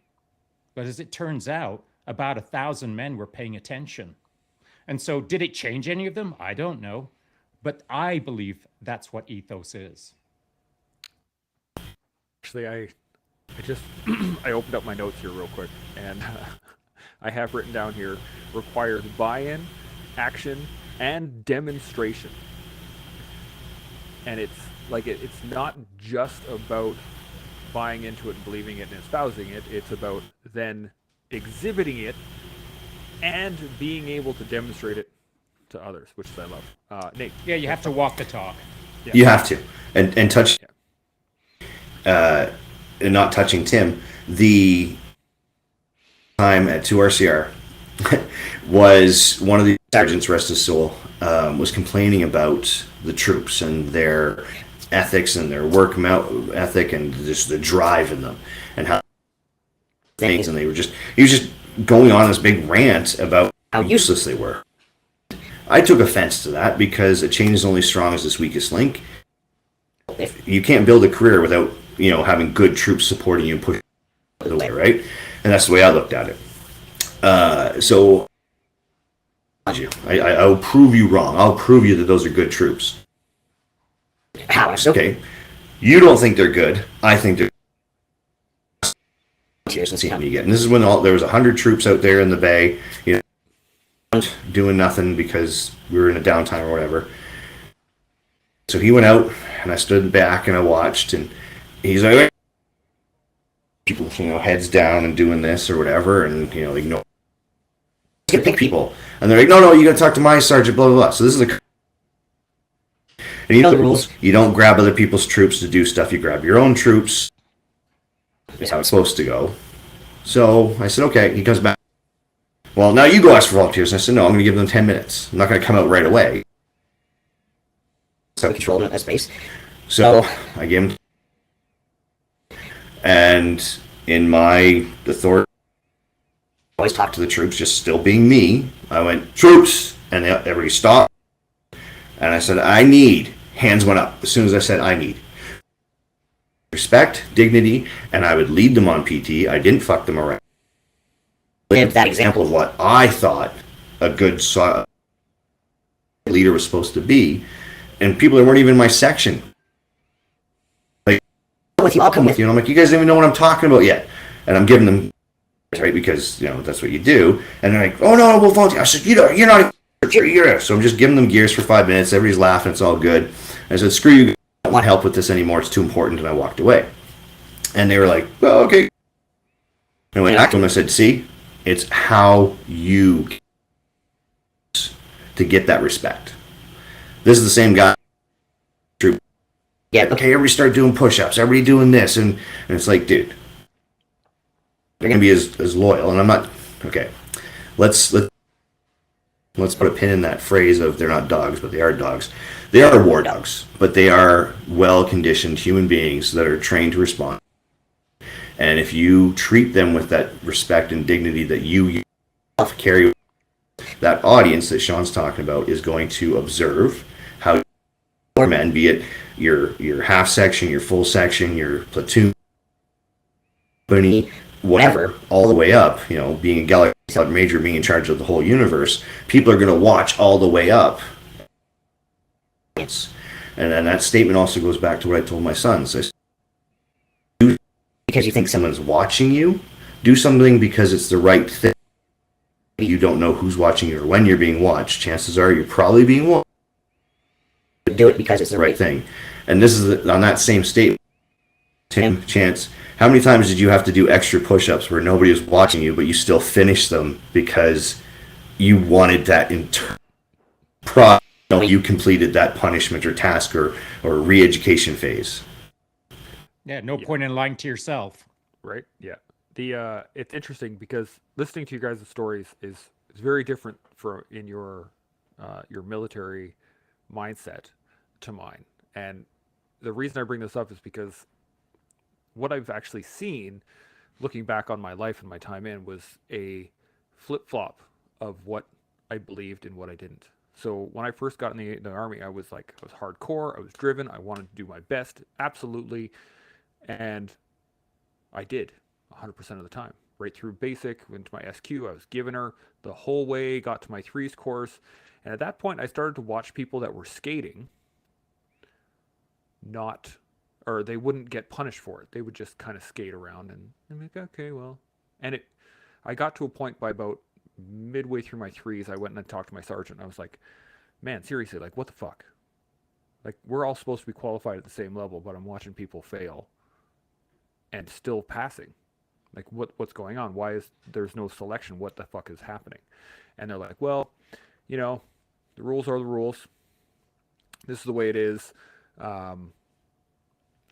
But as it turns out, about 1,000 men were paying attention. And so did it change any of them? I don't know. But I believe that's what ethos is. Actually, I I opened up my notes here real quick, and I have written down here, requires buy-in, action, and demonstration. And it's like it's not just about buying into it and believing it and espousing it. It's about then exhibiting it and being able to demonstrate it to others, which I love. Nate. Yeah, you have to walk the talk. Yeah. You have to, and touch, and not touching Tim. The time at 2RCR was one of the sergeants, rest his soul, was complaining about the troops and their ethics and their work ethic and just the drive in them and how things, and he was just going on this big rant about how useless they were. I took offense to that because a chain is only strong as its weakest link. If you can't build a career without, having good troops supporting you and pushing the way, right? And that's the way I looked at it. So I'll prove you wrong. I'll prove you that those are good troops. How? Okay. You don't think they're good. I think they're. And see how many you get. And this is when there was 100 troops out there in the bay, doing nothing because we were in a downtime or whatever. So he went out, and I stood back and I watched, and he's like, people, heads down and doing this or whatever, and ignore. Get big people, and they're like, no, you got to talk to my sergeant, blah blah blah. So this is and the rules. You don't grab other people's troops to do stuff. You grab your own troops. Is how it's supposed to go. So I said, okay. He comes back. Well, now you go ask for volunteers. And I said, no, I'm going to give them 10 minutes. I'm not going to come out right away. So control that space. So I gave him. And in my authority, I always talk to the troops, just still being me. I went, troops, and everybody stopped. And I said, I need. Hands went up as soon as I said, I need. Respect, dignity, and I would lead them on PT. I didn't fuck them around. Give that example of what I thought a good leader was supposed to be, and people that weren't even in my section. Like, I'll come with you. And I'm like, you guys don't even know what I'm talking about yet. And I'm giving them, right, because that's what you do. And they're like, oh no, we'll volunteer. I said, you're not. So I'm just giving them gears for 5 minutes. Everybody's laughing. It's all good. I said, screw you. I don't want help with this anymore. It's too important. And I walked away. And they were like, well, okay. And I went back to them and I said, see, it's how you to get that respect. This is the same guy. Yeah, okay, everybody start doing push-ups. Everybody doing this. And it's like, dude, they're going to be as loyal. And I'm not, okay, let's put a pin in that phrase of they're not dogs, but they are dogs. They are war dogs, but they are well-conditioned human beings that are trained to respond. And if you treat them with that respect and dignity that you carry, that audience that Sean's talking about is going to observe how your men, be it your half section, your full section, your platoon, whatever, all the way up, being a galaxy major, being in charge of the whole universe, people are going to watch all the way up. And then that statement also goes back to what I told my sons. I said, because you think someone's watching you, do something because it's the right thing. You don't know who's watching you or when you're being watched. Chances are you're probably being watched. Do it because it's the right thing. And this is on that same statement. Tim, Chance, how many times did you have to do extra push-ups where nobody was watching you, but you still finished them because you wanted that you completed that punishment or task or re-education phase? Yeah, no point in lying to yourself. Right? Yeah. It's interesting because listening to you guys' stories is very different in your military mindset to mine. And the reason I bring this up is because what I've actually seen, looking back on my life and my time in, was a flip-flop of what I believed and what I didn't. So when I first got in the Army, I was hardcore, I was driven, I wanted to do my best, absolutely, and I did 100% of the time. Right through basic, went to my SQ, I was giving her the whole way, got to my threes course, and at that point I started to watch people that were skating, or they wouldn't get punished for it. They would just kind of skate around, and I'm like, okay, well. And I got to a point by about midway through my threes, I went and I talked to my sergeant. I was like, man, seriously, like, what the fuck? Like, we're all supposed to be qualified at the same level, but I'm watching people fail and still passing. Like, what's going on? Why is there's no selection? What the fuck is happening? And they're like, well, you know, the rules are the rules. This is the way it is.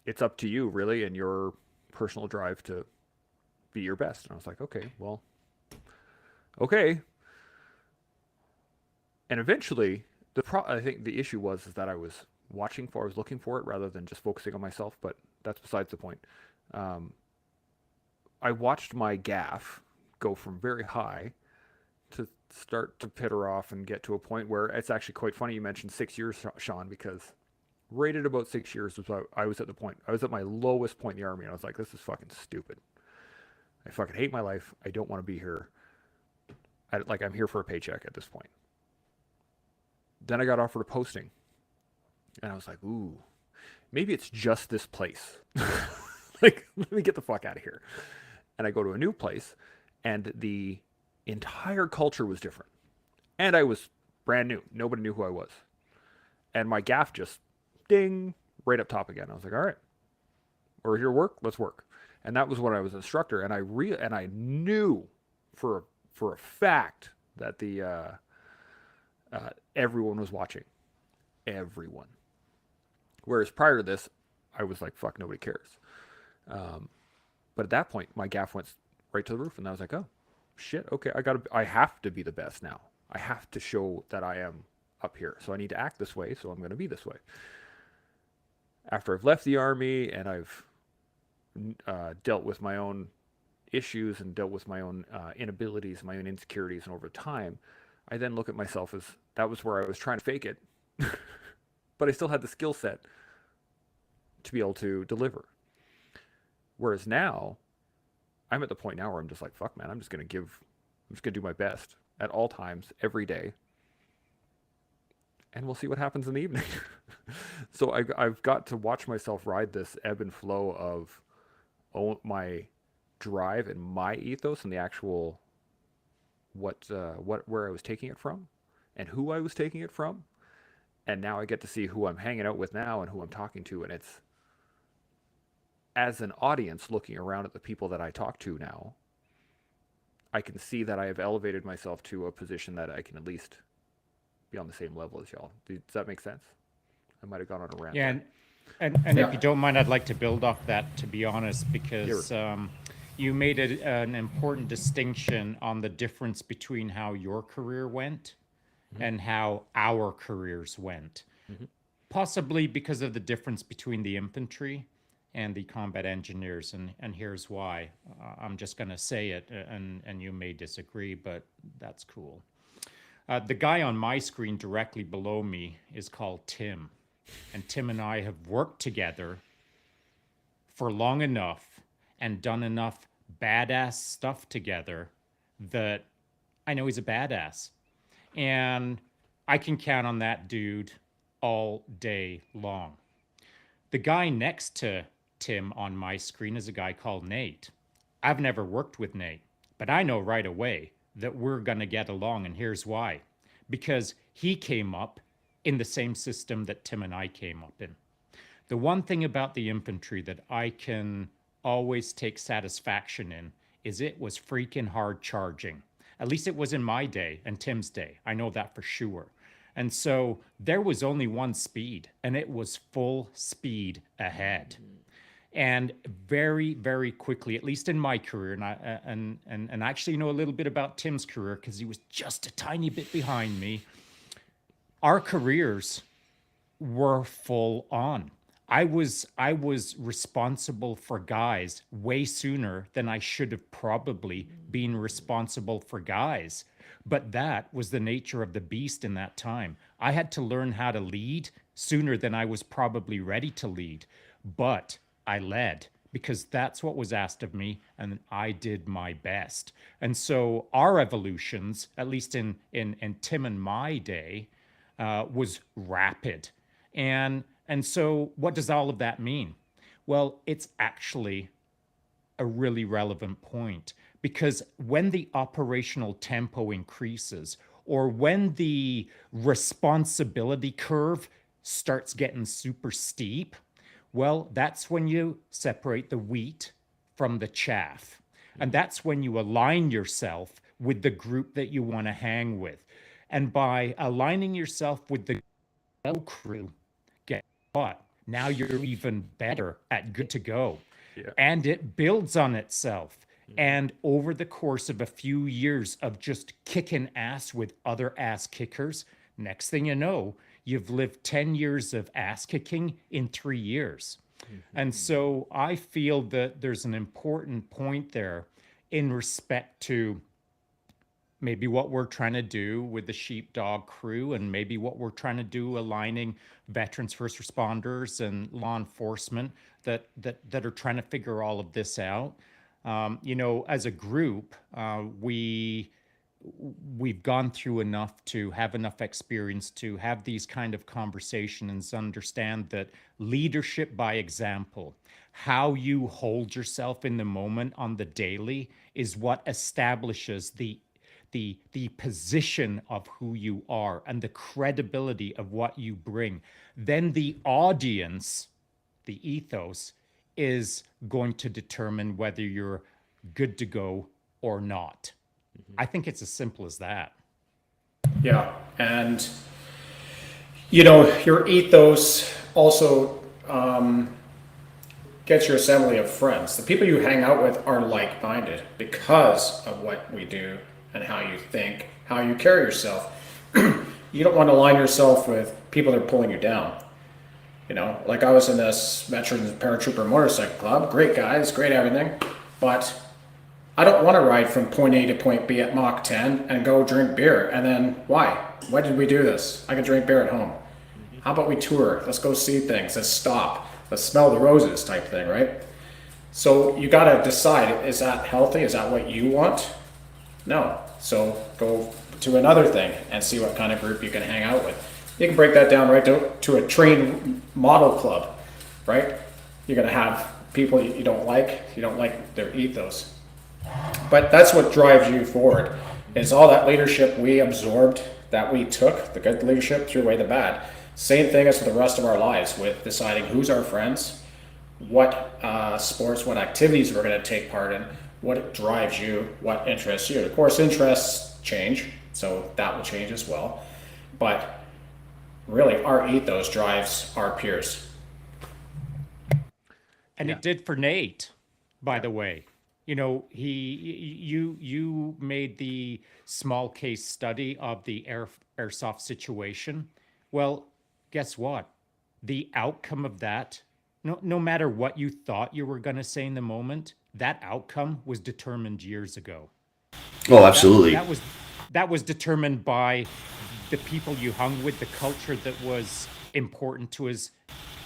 It's up to you, really, and your personal drive to be your best. And I was like, okay, well, okay. And eventually, I think the issue was is that I was looking for it rather than just focusing on myself. But that's besides the point. I watched my gaff go from very high to start to pitter off and get to a point where it's actually quite funny you mentioned 6 years, Sean, because right at about 6 years was I was at the point. I was at my lowest point in the Army, and I was like, this is fucking stupid. I fucking hate my life. I don't want to be here. I'm here for a paycheck at this point. Then I got offered a posting, and I was like, ooh, maybe it's just this place. Like, let me get the fuck out of here. And I go to a new place, and the entire culture was different. And I was brand new. Nobody knew who I was. And my gaff just ding right up top again. I was like, all right, we're here to work. Let's work. And that was when I was an instructor. And I knew for a fact that the everyone was watching. Everyone. Whereas prior to this, I was like, fuck, nobody cares. But at that point, my gaff went right to the roof, and I was like, oh, shit, okay, I have to be the best now. I have to show that I am up here. So I need to act this way, so I'm going to be this way. After I've left the Army and I've dealt with my own issues and dealt with my own inabilities, my own insecurities, and over time, I then look at myself as that was where I was trying to fake it, but I still had the skill set to be able to deliver. Whereas now, I'm at the point now where I'm just like, fuck, man, I'm just going to do my best at all times, every day. And we'll see what happens in the evening. So I've got to watch myself ride this ebb and flow of my drive and my ethos and the actual where I was taking it from and who I was taking it from. And now I get to see who I'm hanging out with now and who I'm talking to. And it's, as an audience looking around at the people that I talk to now, I can see that I have elevated myself to a position that I can at least be on the same level as y'all. Does that make sense? I might have gone on a rant. Yeah, and if you don't mind, I'd like to build off that, to be honest, because you made an important distinction on the difference between how your career went and how our careers went. Possibly because of the difference between the infantry and the combat engineers, and here's why. I'm just going to say it, and you may disagree, but that's cool. The guy on my screen directly below me is called Tim, and Tim and I have worked together for long enough and done enough badass stuff together that I know he's a badass, and I can count on that dude all day long. The guy next to Tim on my screen is a guy called Nate. I've never worked with Nate, but I know right away that we're going to get along, and here's why. Because he came up in the same system that Tim and I came up in. The one thing about the infantry that I can always take satisfaction in is it was freaking hard charging. At least it was in my day and Tim's day. I know that for sure. And so there was only one speed, and it was full speed ahead. And very, very quickly, at least in my career, and actually know a little bit about Tim's career because he was just a tiny bit behind me. Our careers were full on. I was responsible for guys way sooner than I should have probably been responsible for guys. But that was the nature of the beast in that time. I had to learn how to lead sooner than I was probably ready to lead. But I led because that's what was asked of me, and I did my best. And so our evolutions, at least in Tim and my day, was rapid. And so what does all of that mean? Well, it's actually a really relevant point, because when the operational tempo increases, or when the responsibility curve starts getting super steep, well, that's when you separate the wheat from the chaff. And that's when you align yourself with the group that you want to hang with. And by aligning yourself with the crew, guess what? Now you're even better at good to go. Yeah. And it builds on itself. And over the course of a few years of just kicking ass with other ass kickers, next thing you know, you've lived 10 years of ass kicking in 3 years. And so I feel that there's an important point there in respect to maybe what we're trying to do with the Sheepdog crew, and maybe what we're trying to do aligning veterans, first responders, and law enforcement that are trying to figure all of this out. You know, as a group, we've gone through enough to have enough experience to have these kind of conversations, understand that leadership by example, how you hold yourself in the moment on the daily, is what establishes the position of who you are and the credibility of what you bring. Then the audience, the ethos, is going to determine whether you're good to go or not. I think it's as simple as that. Yeah, and you know, your ethos also gets your assembly of friends. The people you hang out with are like-minded because of what we do and how you think, how you carry yourself. You don't want to align yourself with people that are pulling you down. You know, like I was in this Veterans Paratrooper Motorcycle Club, great guys, great everything, but I don't want to ride from point A to point B at Mach 10 and go drink beer. And then why? Why did we do this? I can drink beer at home. How about we tour? Let's go see things. Let's stop. Let's smell the roses type thing, right? So you got to decide, is that healthy? Is that what you want? No. So go to another thing and see what kind of group you can hang out with. You can break that down right to a train model club, right? You're going to have people you don't like their ethos. But that's what drives you forward, is all that leadership we absorbed, that we took, the good leadership, threw away the bad. Same thing as for the rest of our lives with deciding who's our friends, what sports, what activities we're going to take part in, what drives you, what interests you. Of course, interests change, so that will change as well. But really, our ethos drives our peers. And it did for Nate, by the way. You know, you made the small case study of the airsoft situation. Well, guess what? The outcome of that, no matter what you thought you were going to say in the moment, that outcome was determined years ago. Oh, absolutely. That was determined by the people you hung with, the culture that was important to us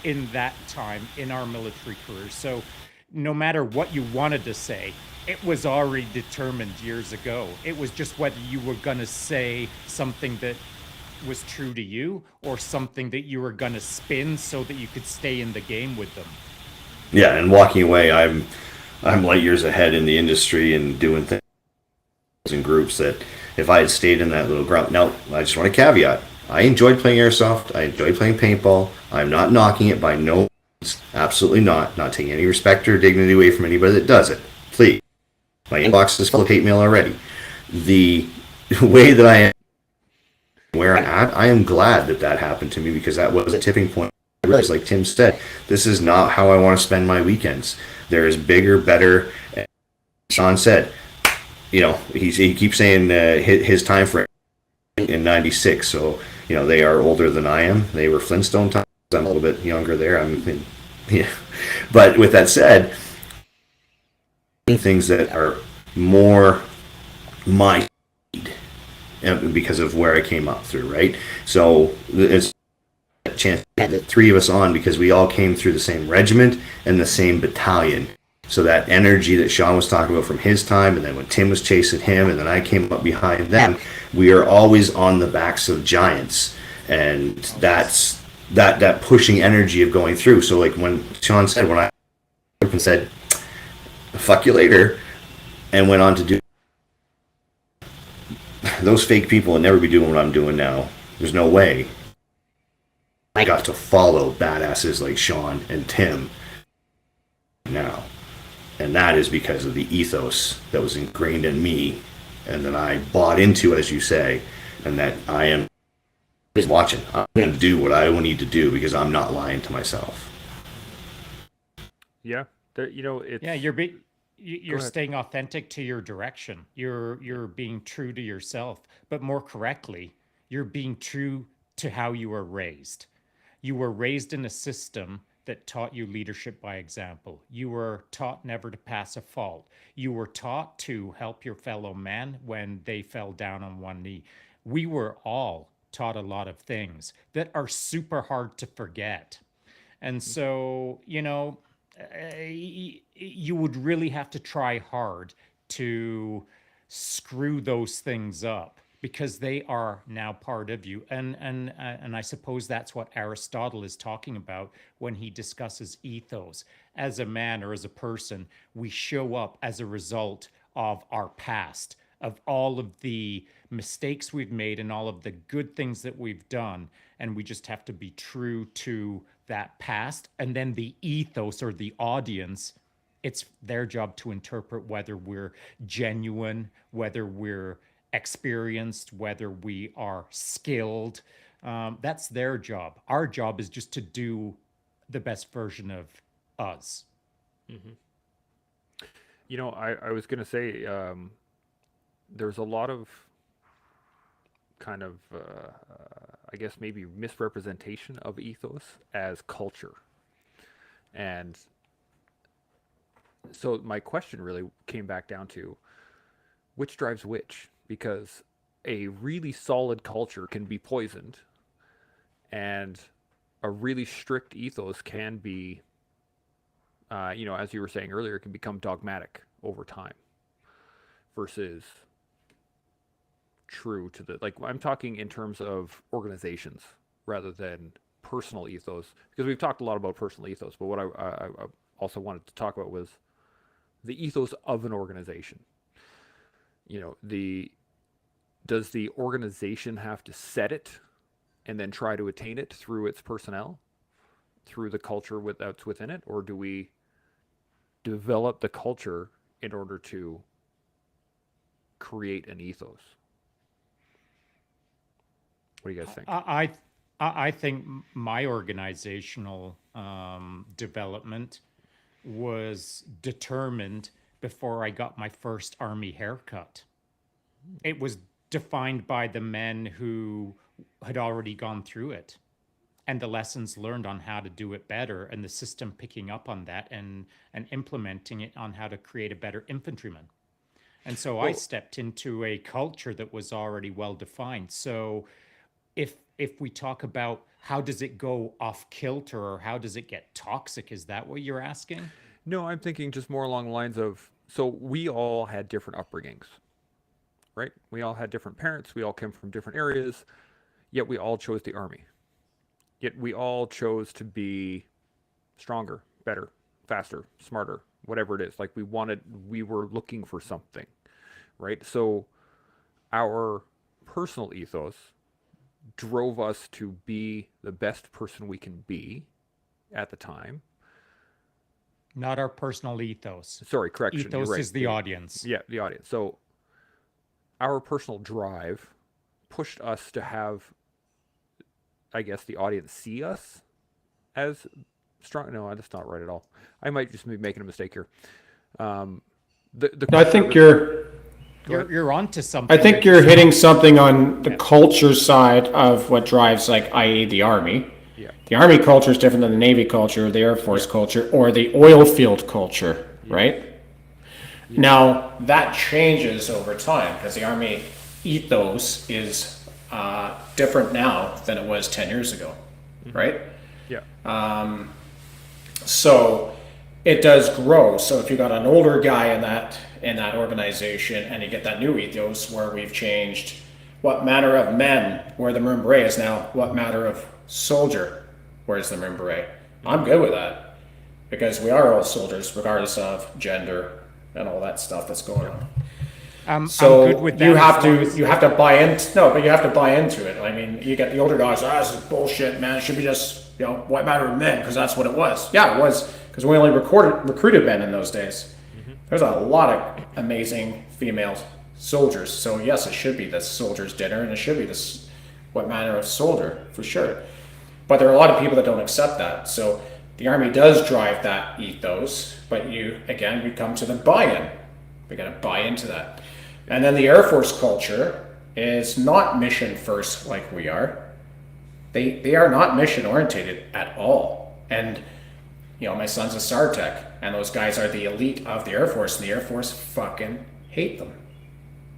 in that time in our military career. So no matter what you wanted to say, it was already determined years ago. It was just whether you were going to say something that was true to you or something that you were going to spin so that you could stay in the game with them. Yeah, and walking away, I'm light years ahead in the industry and doing things in groups that if I had stayed in that little group. Now, I just want to caveat. I enjoyed playing airsoft. I enjoyed playing paintball. I'm not knocking it by no means. Absolutely not. Not taking any respect or dignity away from anybody that does it. Please. My inbox is full of hate mail already. The way that I am, where I'm at, I am glad that happened to me, because that was a tipping point. I realized, like Tim said, this is not how I want to spend my weekends. There is bigger, better. Sean said, you know, he keeps saying his time frame in '96. So, you know, they are older than I am. They were Flintstone times. I'm a little bit younger there. Yeah. But with that said, things that are more my speed because of where I came up through, right? So it's a chance to have the three of us on because we all came through the same regiment and the same battalion. So that energy that Sean was talking about from his time, and then when Tim was chasing him, and then I came up behind them, we are always on the backs of giants, and that's that pushing energy of going through. So like when Sean said, when I said, "Fuck you later," and went on to do, those fake people would never be doing what I'm doing now. There's no way. I got to follow badasses like Sean and Tim now. And that is because of the ethos that was ingrained in me and that I bought into, as you say, and that I am just watching. I'm going to do what I need to do because I'm not lying to myself. Yeah, it's Yeah, you're ahead. staying authentic to your direction. You're being true to yourself, but more correctly, you're being true to how you were raised. You were raised in a system that taught you leadership by example. You were taught never to pass a fault. You were taught to help your fellow man when they fell down on one knee. We were all taught a lot of things that are super hard to forget. And so, you would really have to try hard to screw those things up because they are now part of you. And I suppose that's what Aristotle is talking about when he discusses ethos. As a man or as a person, we show up as a result of our past, of all of the mistakes we've made and all of the good things that we've done. And we just have to be true to that past. And then the ethos or the audience, it's their job to interpret whether we're genuine, whether we're experienced, whether we are skilled. That's their job. Our job is just to do the best version of us. I was going to say, there's a lot of kind of, I guess maybe misrepresentation of ethos as culture. And so my question really came back down to which drives which, because a really solid culture can be poisoned and a really strict ethos can be, as you were saying earlier, can become dogmatic over time versus true to the, like, I'm talking in terms of organizations rather than personal ethos, because we've talked a lot about personal ethos, but what I also wanted to talk about was the ethos of an organization. Does the organization have to set it and then try to attain it through its personnel, through the culture that's within it, or do we develop the culture in order to create an ethos? What do you guys think? I think my organizational development was determined before I got my first army haircut. It was defined by the men who had already gone through it and the lessons learned on how to do it better, and the system picking up on that and implementing it on how to create a better infantryman. And so I stepped into a culture that was already well defined. So if we talk about how does it go off kilter or how does it get toxic, is that what you're asking? No, I'm thinking just more along the lines of, so we all had different upbringings, right? We all had different parents. We all came from different areas, yet we all chose the army. Yet we all chose to be stronger, better, faster, smarter, whatever it is. Like we were looking for something, right? So our personal ethos drove us to be the best person we can be at the time. Not our personal ethos. Sorry, correction. Ethos right. is the audience. Yeah, the audience. So our personal drive pushed us to have, I guess, the audience see us as strong. No, that's not right at all. I might just be making a mistake here. I think you're onto something. I think you're hitting something on the culture side of what drives, like, i.e. the Army. Yeah. The Army culture is different than the Navy culture, the Air Force culture, or the oil field culture, right? Now, that changes over time because the Army ethos is different now than it was 10 years ago, right? Yeah. So it does grow. So if you got an older guy in that organization and you get that new ethos where we've changed what manner of men wear the maroon beret is now what manner of soldier wears the maroon beret. I'm good with that because we are all soldiers regardless of gender and all that stuff that's going on. So I'm good with that you have to buy into but you have to buy into it. I mean, you get the older guys, this is bullshit, man. It should be just what matter of men because that's what it was. Yeah, it was because we only recruited men in those days. There's a lot of amazing female soldiers. So yes, it should be the soldier's dinner, and it should be this what manner of soldier for sure. But there are a lot of people that don't accept that. So the Army does drive that ethos, but we come to the buy-in. We got to buy into that. And then the Air Force culture is not mission first like we are. They are not mission orientated at all. And my son's a SARTEC, and those guys are the elite of the Air Force, and the Air Force fucking hate them.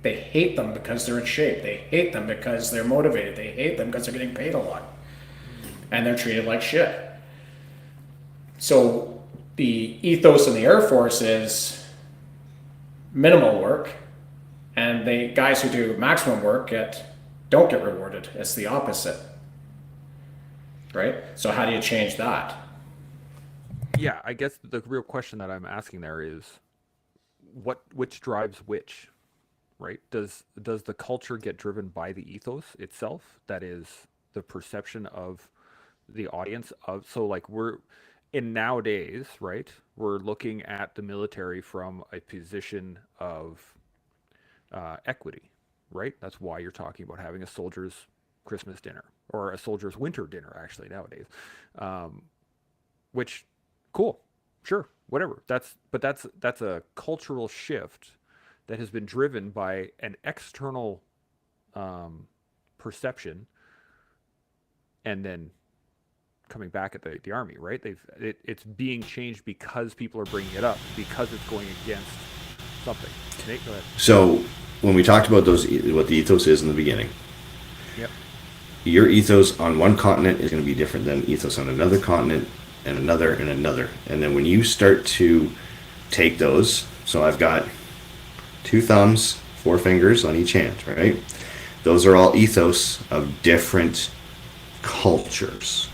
They hate them because they're in shape. They hate them because they're motivated. They hate them because they're getting paid a lot. And they're treated like shit. So the ethos in the Air Force is minimal work, and the guys who do maximum work don't get rewarded. It's the opposite. Right? So how do you change that? Yeah, I guess the real question that I'm asking there is which drives which, right? Does the culture get driven by the ethos itself? That is the perception of the audience of, so like we're in nowadays, right? We're looking at the military from a position of equity, right? That's why you're talking about having a soldier's Christmas dinner or a soldier's winter dinner actually nowadays. Which cool, sure, whatever. That's a cultural shift that has been driven by an external perception, and then coming back at the Army, right? It's being changed because people are bringing it up, because it's going against something. Nate, go ahead. So when we talked about what the ethos is in the beginning, yep. Your ethos on one continent is going to be different than ethos on another continent, and another, and another. And then when you start to take those, so I've got 2 thumbs, 4 fingers on each hand, right? Those are all ethos of different cultures.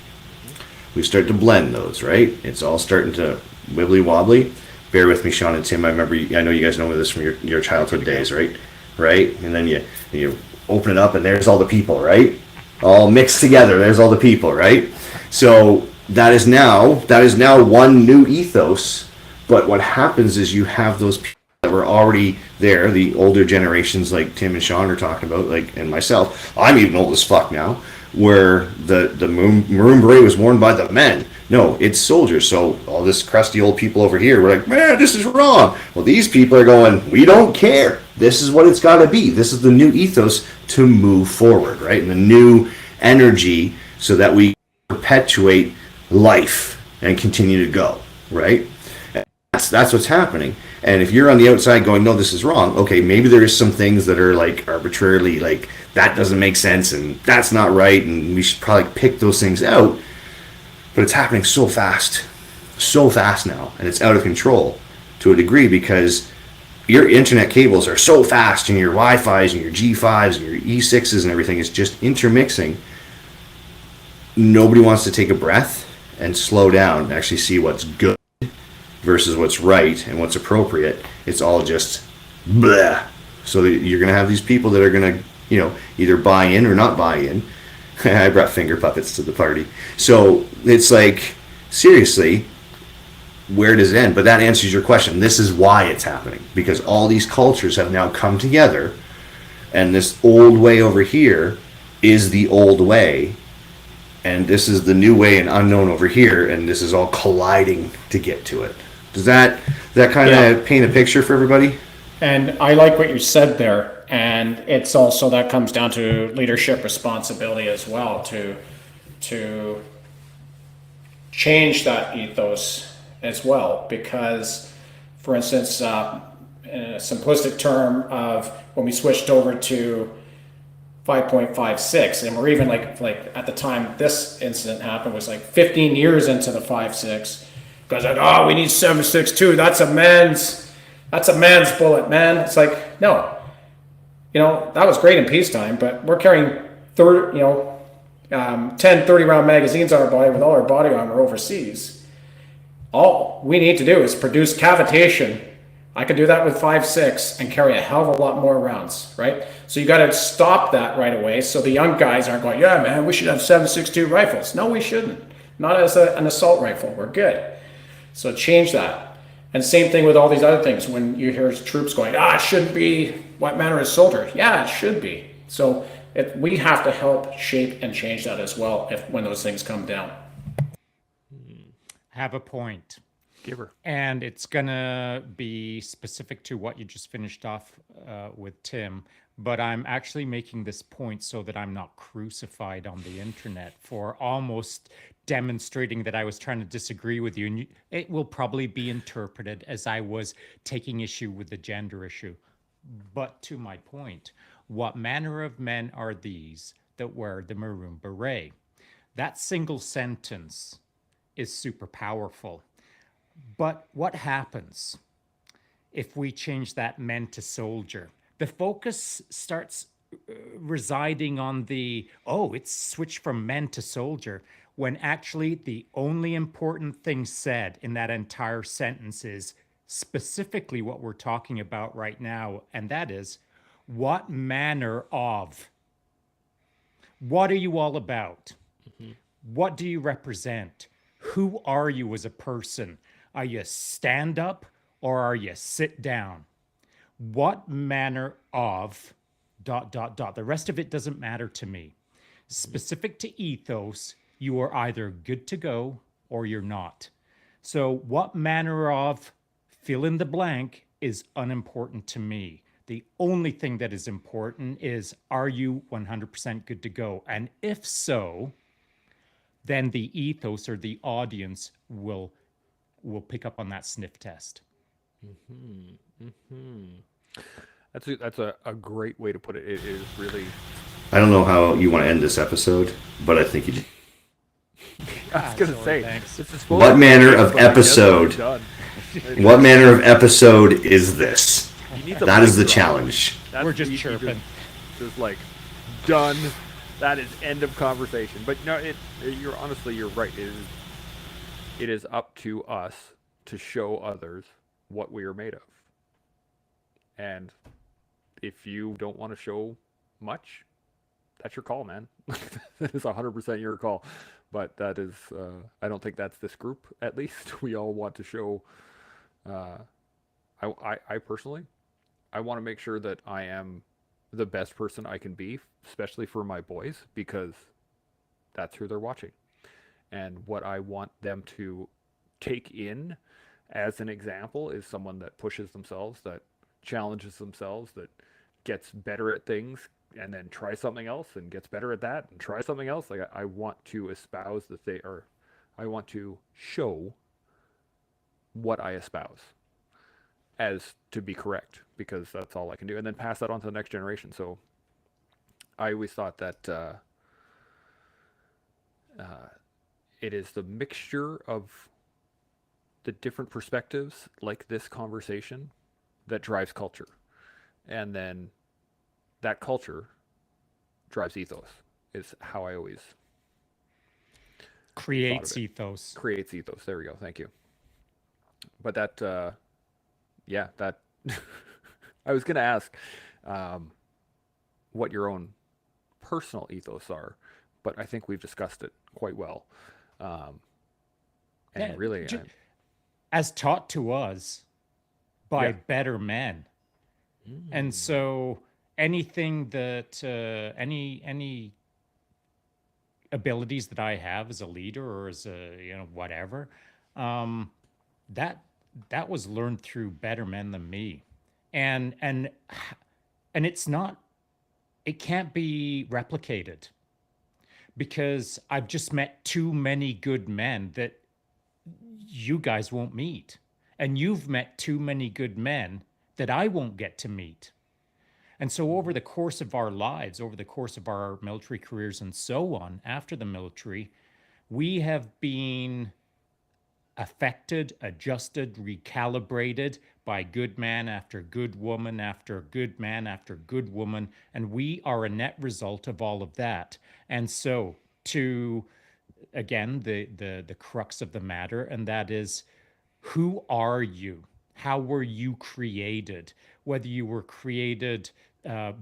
We start to blend those, right? It's all starting to wibbly wobbly. Bear with me, Sean and Tim. I know you guys know this from your childhood days, right? Right? And then you open it up, and there's all the people, right? All mixed together. There's all the people, right? So that is now one new ethos. But what happens is you have those people that were already there, the older generations like Tim and Sean are talking about, like, and myself. I'm even old as fuck now, where the maroon beret was worn by the men. No, it's soldiers. So all this crusty old people over here were like, man, this is wrong. Well, these people are going, we don't care. This is what it's got to be. This is the new ethos to move forward, right? And the new energy so that we perpetuate life and continue to go, right? That's what's happening. And if you're on the outside going, no, this is wrong, okay, maybe there is some things that are like arbitrarily like that doesn't make sense and that's not right, and we should probably pick those things out. But it's happening so fast now, and it's out of control to a degree because your internet cables are so fast, and your Wi-Fi's and your G5s and your E6s and everything is just intermixing. Nobody wants to take a breath and slow down and actually see what's good versus what's right and what's appropriate. It's all just blah. So you're going to have these people that are going to, either buy in or not buy in. I brought finger puppets to the party. So it's like, seriously, where does it end? But that answers your question. This is why it's happening. Because all these cultures have now come together, and this old way over here is the old way, and this is the new way and unknown over here, and this is all colliding to get to it. Does that kind of paint a picture for everybody? And I like what you said there, and it's also that comes down to leadership responsibility as well to change that ethos as well. Because, for instance, in a simplistic term of when we switched over to 5.56, and we're even like at the time this incident happened was like 15 years into the 5.6, because we need 7.62. That's a man's bullet, man. It's like, no, that was great in peacetime, but we're carrying 10 30 round magazines on our body with all our body armor overseas. All we need to do is produce cavitation. I could do that with 5.6 and carry a hell of a lot more rounds, right? So you got to stop that right away. So the young guys aren't going, yeah, man, we should have 7.62 rifles. No, we shouldn't. Not as an assault rifle. We're good. So change that. And same thing with all these other things. When you hear troops going, it shouldn't be what manner of soldier. Yeah, it should be. So we have to help shape and change that as well when those things come down. Have a point. Give her. And it's going to be specific to what you just finished off with Tim. But I'm actually making this point so that I'm not crucified on the internet for almost demonstrating that I was trying to disagree with you. And it will probably be interpreted as I was taking issue with the gender issue. But to my point, what manner of men are these that wear the maroon beret? That single sentence is super powerful. But what happens if we change that men to soldier? The focus starts residing on it's switched from men to soldier, when actually the only important thing said in that entire sentence is specifically what we're talking about right now, and that is, what manner of? What are you all about? What do you represent? Who are you as a person? Are you stand up or are you sit down? What manner of ... The rest of it doesn't matter to me. Specific to ethos, you are either good to go or you're not. So what manner of fill in the blank is unimportant to me. The only thing that is important is, are you 100% good to go? And if so, then the ethos or the audience will pick up on that sniff test. That's a great way to put it. It is really. I don't know how you want to end this episode, but I think you just... I was gonna say, thanks. this is What manner of episode? What manner of episode is this? That is the challenge. We're just chirping. Just like done. That is end of conversation. But no, you're right. It is up to us to show others what we are made of. And if you don't want to show much, that's your call, man. That is 100% your call. But that is, I don't think that's this group, at least. We all want to show, I personally, I want to make sure that I am the best person I can be, especially for my boys, because that's who they're watching. And what I want them to take in as an example is someone that pushes themselves, that challenges themselves, that gets better at things, and then tries something else and gets better at that and tries something else. Like I want to espouse that I want to show what I espouse as to be correct, because that's all I can do, and then pass that on to the next generation. So I always thought that it is the mixture of the different perspectives, like this conversation, that drives culture. And then that culture drives ethos, is how I always creates ethos. Creates ethos. There we go. Thank you. But that, that I was going to ask what your own personal ethos are, but I think we've discussed it quite well. And really, as taught to us by better men. And so anything that any abilities that I have as a leader or as a whatever, that was learned through better men than me. And it's not, it can't be replicated, because I've just met too many good men that you guys won't meet. And you've met too many good men that I won't get to meet. And so over the course of our lives, over the course of our military careers and so on, after the military, we have been affected, adjusted, recalibrated by good man after good woman after good man after good woman. And we are a net result of all of that. And so to, again, the crux of the matter, and that is, who are you? How were you created? Whether you were created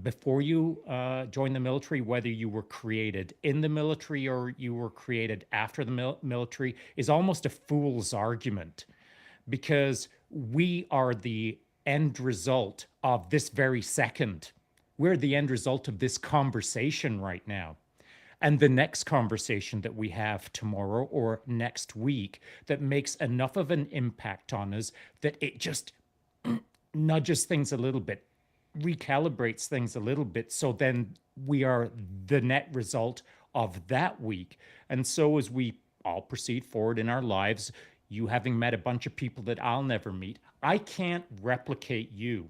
before you joined the military, whether you were created in the military or you were created after the military, is almost a fool's argument, because we are the end result of this very second. We're the end result of this conversation right now. And the next conversation that we have tomorrow or next week that makes enough of an impact on us that it just nudges things a little bit, recalibrates things a little bit. So then we are the net result of that week. And so as we all proceed forward in our lives, you having met a bunch of people that I'll never meet, I can't replicate you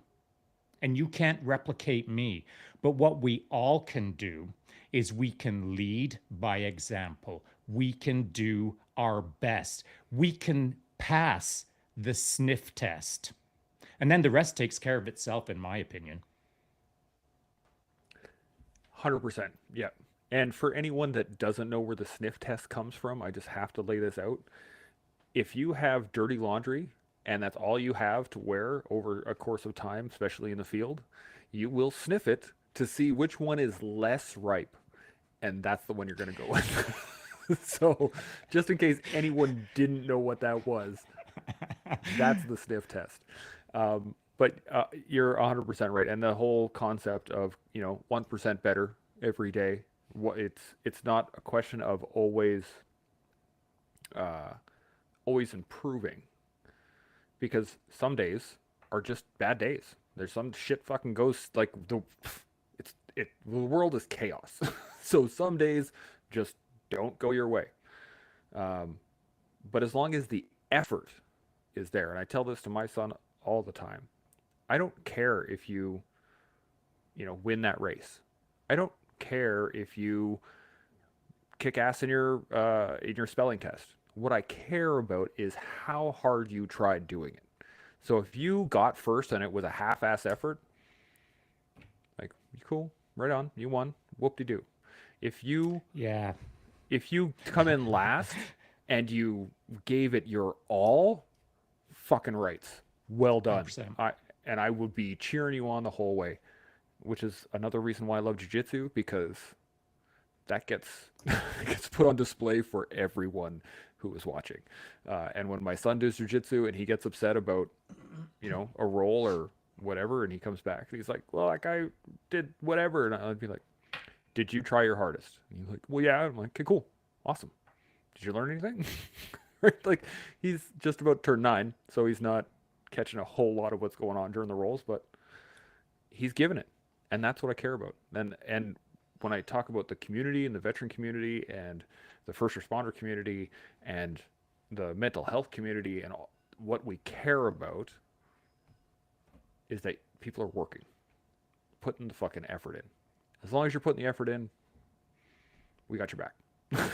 and you can't replicate me. But what we all can do is we can lead by example. We can do our best. We can pass the sniff test. And then the rest takes care of itself, in my opinion. 100%. Yeah. And for anyone that doesn't know where the sniff test comes from, I just have to lay this out. If you have dirty laundry and that's all you have to wear over a course of time, especially in the field, you will sniff it to see which one is less ripe. And that's the one you're going to go with. So just in case anyone didn't know what that was, that's the sniff test. But you're 100% right. And the whole concept of, 1% better every day, it's not a question of always improving, because some days are just bad days. There's some shit fucking goes like the world is chaos. So some days just don't go your way. But as long as the effort is there, and I tell this to my son all the time, I don't care if you win that race. I don't care if you kick ass in your spelling test. What I care about is how hard you tried doing it. So if you got first and it was a half-ass effort, like, cool, right on, you won, whoop-de-doo. If you come in last and you gave it your all, fucking rights, well done. 100%. I would be cheering you on the whole way, which is another reason why I love jiu-jitsu, because that gets put on display for everyone who is watching. And when my son does jiu-jitsu and he gets upset about, a roll or whatever, and he comes back and he's like, well, that guy did whatever. And I'd be like, did you try your hardest? And he's like, well, yeah. I'm like, okay, cool. Awesome. Did you learn anything? Right? Like, he's just about turned 9, so he's not catching a whole lot of what's going on during the rolls, but he's giving it. And that's what I care about. And when I talk about the community and the veteran community and the first responder community and the mental health community, and what we care about is that people are working, putting the fucking effort in. As long as you're putting the effort in, we got your back. I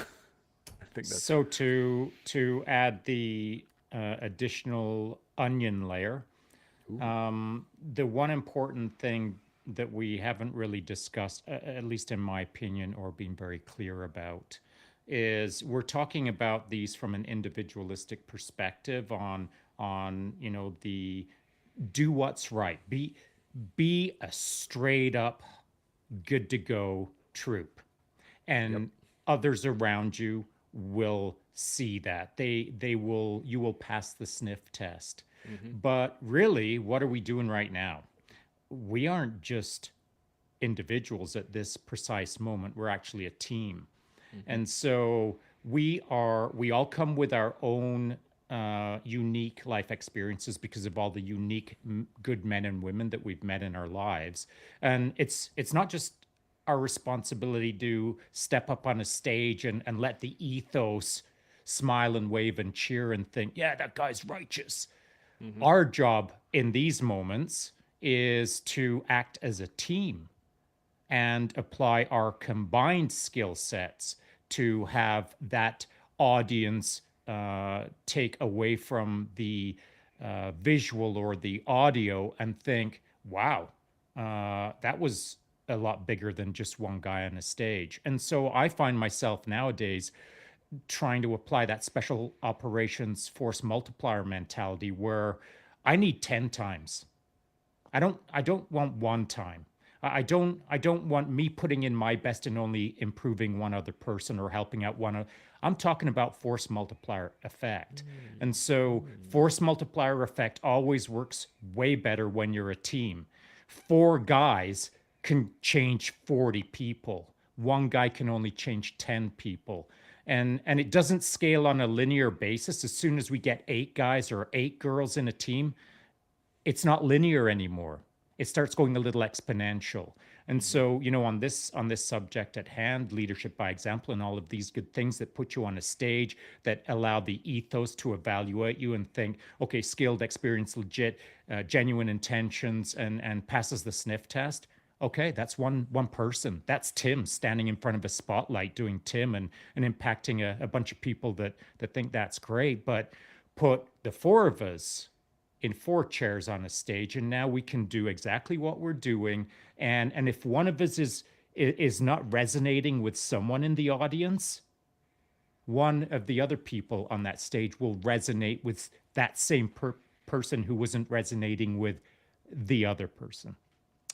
think that's So to add the additional onion layer, the one important thing that we haven't really discussed, at least in my opinion, or been very clear about, is we're talking about these from an individualistic perspective on the do what's right, be a straight up good to go troop, and others around you will see that you will pass the sniff test. But really, what are we doing right now? We aren't just individuals at this precise moment. We're actually a team. And so we all come with our own unique life experiences because of all the unique good men and women that we've met in our lives. And it's not just our responsibility to step up on a stage and let the ethos smile and wave and cheer and think, yeah, that guy's righteous. Our job in these moments is to act as a team and apply our combined skill sets to have that audience take away from the visual or the audio and think, wow, that was a lot bigger than just one guy on a stage. And so I find myself nowadays trying to apply that special operations force multiplier mentality where I need 10 times. I don't want one time. I don't want me putting in my best and only improving one other person or helping out one. I'm talking about force multiplier effect. And so force multiplier effect always works way better when you're a team. 4 guys can change 40 people. 1 guy can only change 10 people. And it doesn't scale on a linear basis. As soon as we get 8 guys or 8 girls in a team, it's not linear anymore. It starts going a little exponential. And so, on this subject at hand, leadership by example, and all of these good things that put you on a stage, that allow the ethos to evaluate you and think, okay, skilled, experienced, legit, genuine intentions, and passes the sniff test. Okay, that's one person. That's Tim standing in front of a spotlight doing Tim and impacting a bunch of people that think that's great. But put the 4 of us in 4 chairs on a stage, and now we can do exactly what we're doing. And if one of us is not resonating with someone in the audience, one of the other people on that stage will resonate with that same person who wasn't resonating with the other person.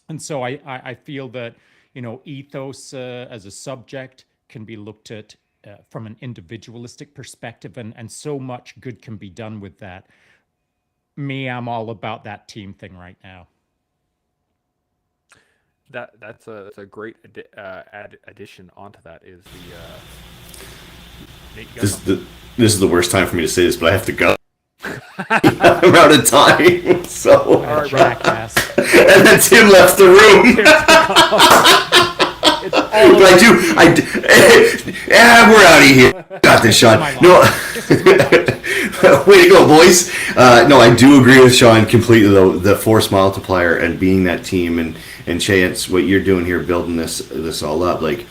And so I feel that, ethos as a subject can be looked at from an individualistic perspective, and so much good can be done with that. I'm all about that team thing right now. That's a great addition onto that is the. Nate, this is the worst time for me to say this, but I have to go. I'm out of time, so. Right, jackass. And then Tim left the room. We're out of here. Got this, Sean. No, way to go, boys. No, I do agree with Sean completely, though. The force multiplier and being that team, and Chance, what you're doing here, building this all up, like,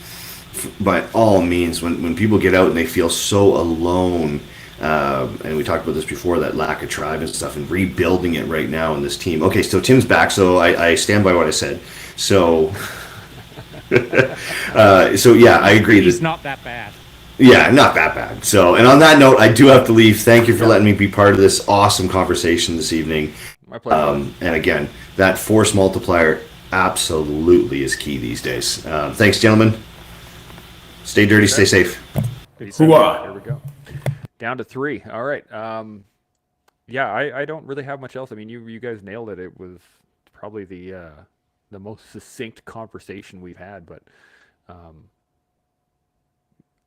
by all means, when people get out and they feel so alone. And we talked about this before, that lack of tribe and stuff, and rebuilding it right now in this team. Okay, so Tim's back, so I stand by what I said. So, so yeah, I agree. He's not that bad. Yeah, not that bad. So, and on that note, I do have to leave. Thank you for letting me be part of this awesome conversation this evening. My pleasure. And again, that force multiplier absolutely is key these days. Thanks, gentlemen. Stay dirty, stay safe. Hooah. There we go. Down to 3. All right. Yeah, I don't really have much else. I mean, you guys nailed it. It was probably the most succinct conversation we've had. But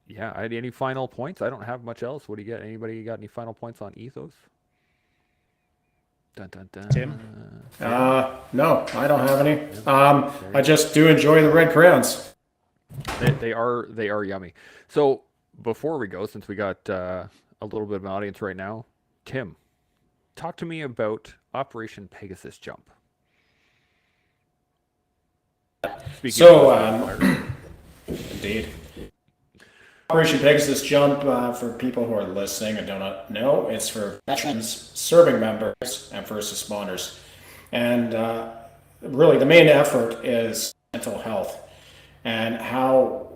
yeah, any final points? I don't have much else. What do you got? Anybody got any final points on ethos? Dun, dun, dun. Tim? No, I don't have any. I just do enjoy the red crayons. They are yummy. So before we go, since we got a little bit of an audience right now, Tim, talk to me about Operation Pegasus Jump. Indeed. Operation Pegasus Jump, for people who are listening and do not know, it's for veterans, serving members, and first responders. And really the main effort is mental health. And how